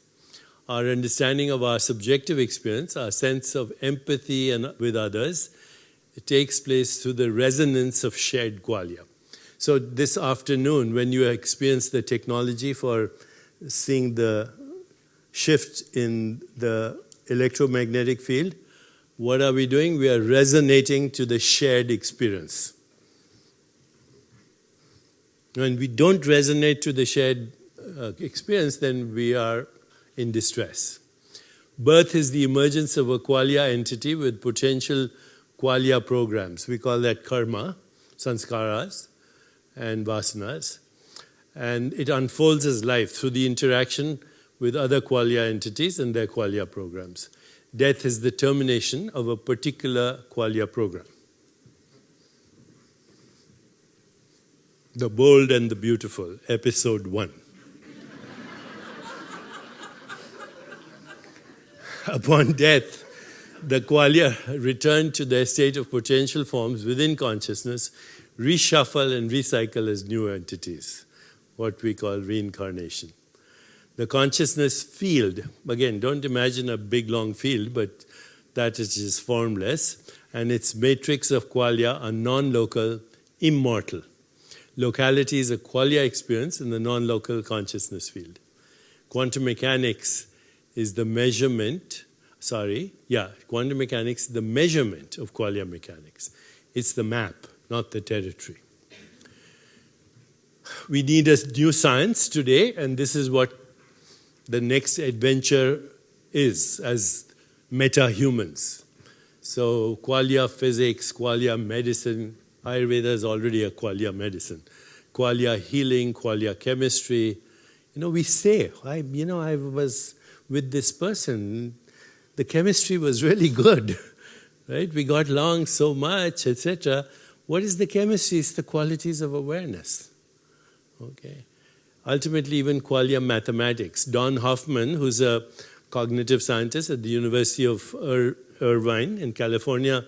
Our understanding of our subjective experience, our sense of empathy with others, it takes place through the resonance of shared qualia. So this afternoon, when you experience the technology for seeing the shift in the electromagnetic field, what are we doing? We are resonating to the shared experience. When we don't resonate to the shared experience, then we are in distress. Birth is the emergence of a qualia entity with potential qualia programs. We call that karma, sanskaras, and vasanas. And it unfolds as life through the interaction with other qualia entities and their qualia programs. Death is the termination of a particular qualia program. The Bold and the Beautiful, Episode 1. Upon death, the qualia return to their state of potential forms within consciousness, reshuffle and recycle as new entities, what we call reincarnation. The consciousness field, again, don't imagine a big long field, but that is just formless, and its matrix of qualia are non-local, immortal. Locality is a qualia experience in the non-local consciousness field. Quantum mechanics is the measurement, quantum mechanics, the measurement of qualia mechanics. It's the map, not the territory. We need a new science today, and this is what the next adventure is as metahumans. So qualia physics, qualia medicine, Ayurveda is already a qualia medicine. Qualia healing, qualia chemistry. We say, I was with this person, the chemistry was really good, right? We got along so much, etc. What is the chemistry? It's the qualities of awareness, okay? Ultimately, even qualia mathematics. Don Hoffman, who's a cognitive scientist at the University of Irvine in California,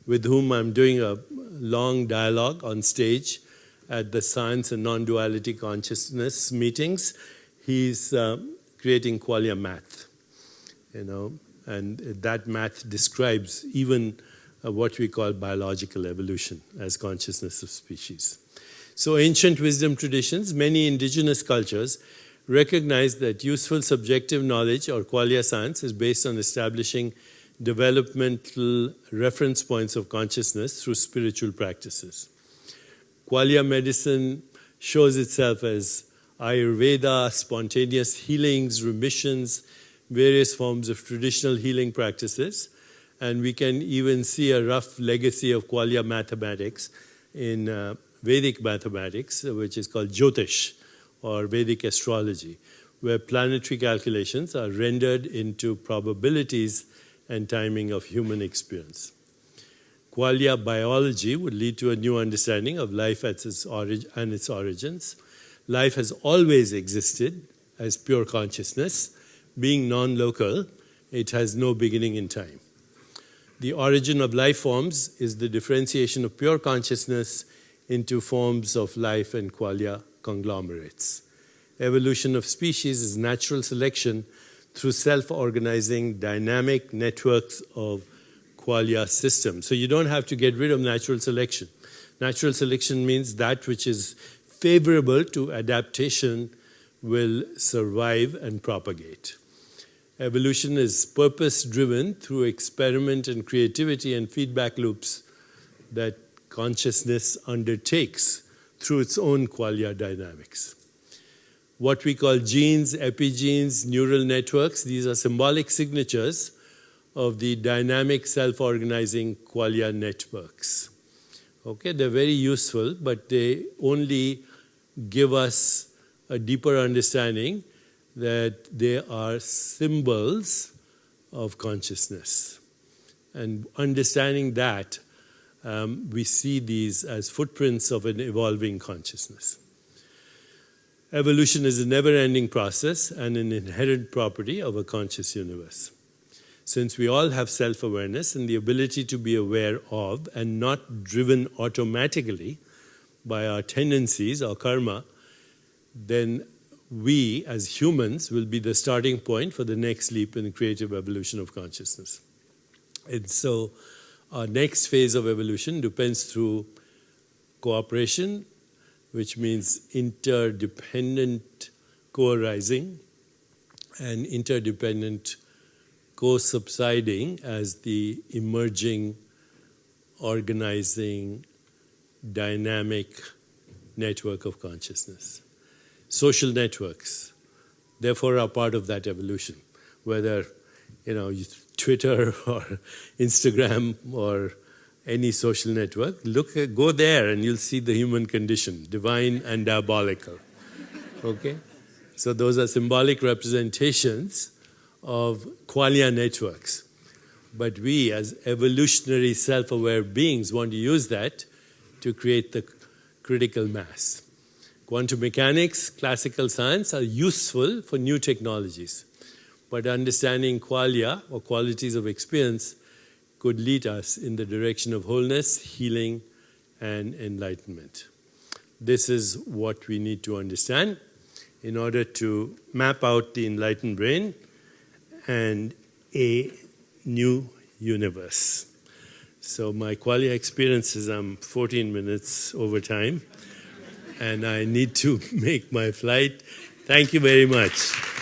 with whom I'm doing a long dialogue on stage at the Science and Non-Duality Consciousness meetings. He's creating qualia math, and that math describes even what we call biological evolution as consciousness of species. So ancient wisdom traditions, many indigenous cultures, recognize that useful subjective knowledge or qualia science is based on establishing developmental reference points of consciousness through spiritual practices. Qualia medicine shows itself as Ayurveda, spontaneous healings, remissions, various forms of traditional healing practices, and we can even see a rough legacy of qualia mathematics in Vedic mathematics, which is called Jyotish, or Vedic astrology, where planetary calculations are rendered into probabilities and timing of human experience. Qualia biology would lead to a new understanding of life at its and its origins. Life has always existed as pure consciousness. Being non-local, it has no beginning in time. The origin of life forms is the differentiation of pure consciousness into forms of life and qualia conglomerates. Evolution of species is natural selection through self-organizing dynamic networks of qualia system. So you don't have to get rid of natural selection. Natural selection means that which is favorable to adaptation will survive and propagate. Evolution is purpose-driven through experiment and creativity and feedback loops that consciousness undertakes through its own qualia dynamics. What we call genes, epigenes, neural networks, these are symbolic signatures of the dynamic self-organizing qualia networks. Okay, they're very useful, but they only give us a deeper understanding that they are symbols of consciousness. And understanding that, we see these as footprints of an evolving consciousness. Evolution is a never-ending process and an inherent property of a conscious universe. Since we all have self-awareness and the ability to be aware of and not driven automatically by our tendencies or karma, then we as humans will be the starting point for the next leap in the creative evolution of consciousness. And so our next phase of evolution depends through cooperation, which means interdependent co-arising and interdependent co-subsiding as the emerging, organizing, dynamic network of consciousness. Social networks, therefore, are part of that evolution, whether Twitter or Instagram or any social network. Go there and you'll see the human condition, divine and diabolical. Okay? So those are symbolic representations of qualia networks. But we, as evolutionary self-aware beings, want to use that to create the critical mass. Quantum mechanics, classical science are useful for new technologies. But understanding qualia, or qualities of experience, could lead us in the direction of wholeness, healing, and enlightenment. This is what we need to understand in order to map out the enlightened brain and a new universe. So my qualia experience is I'm 14 minutes over time, and I need to make my flight. Thank you very much.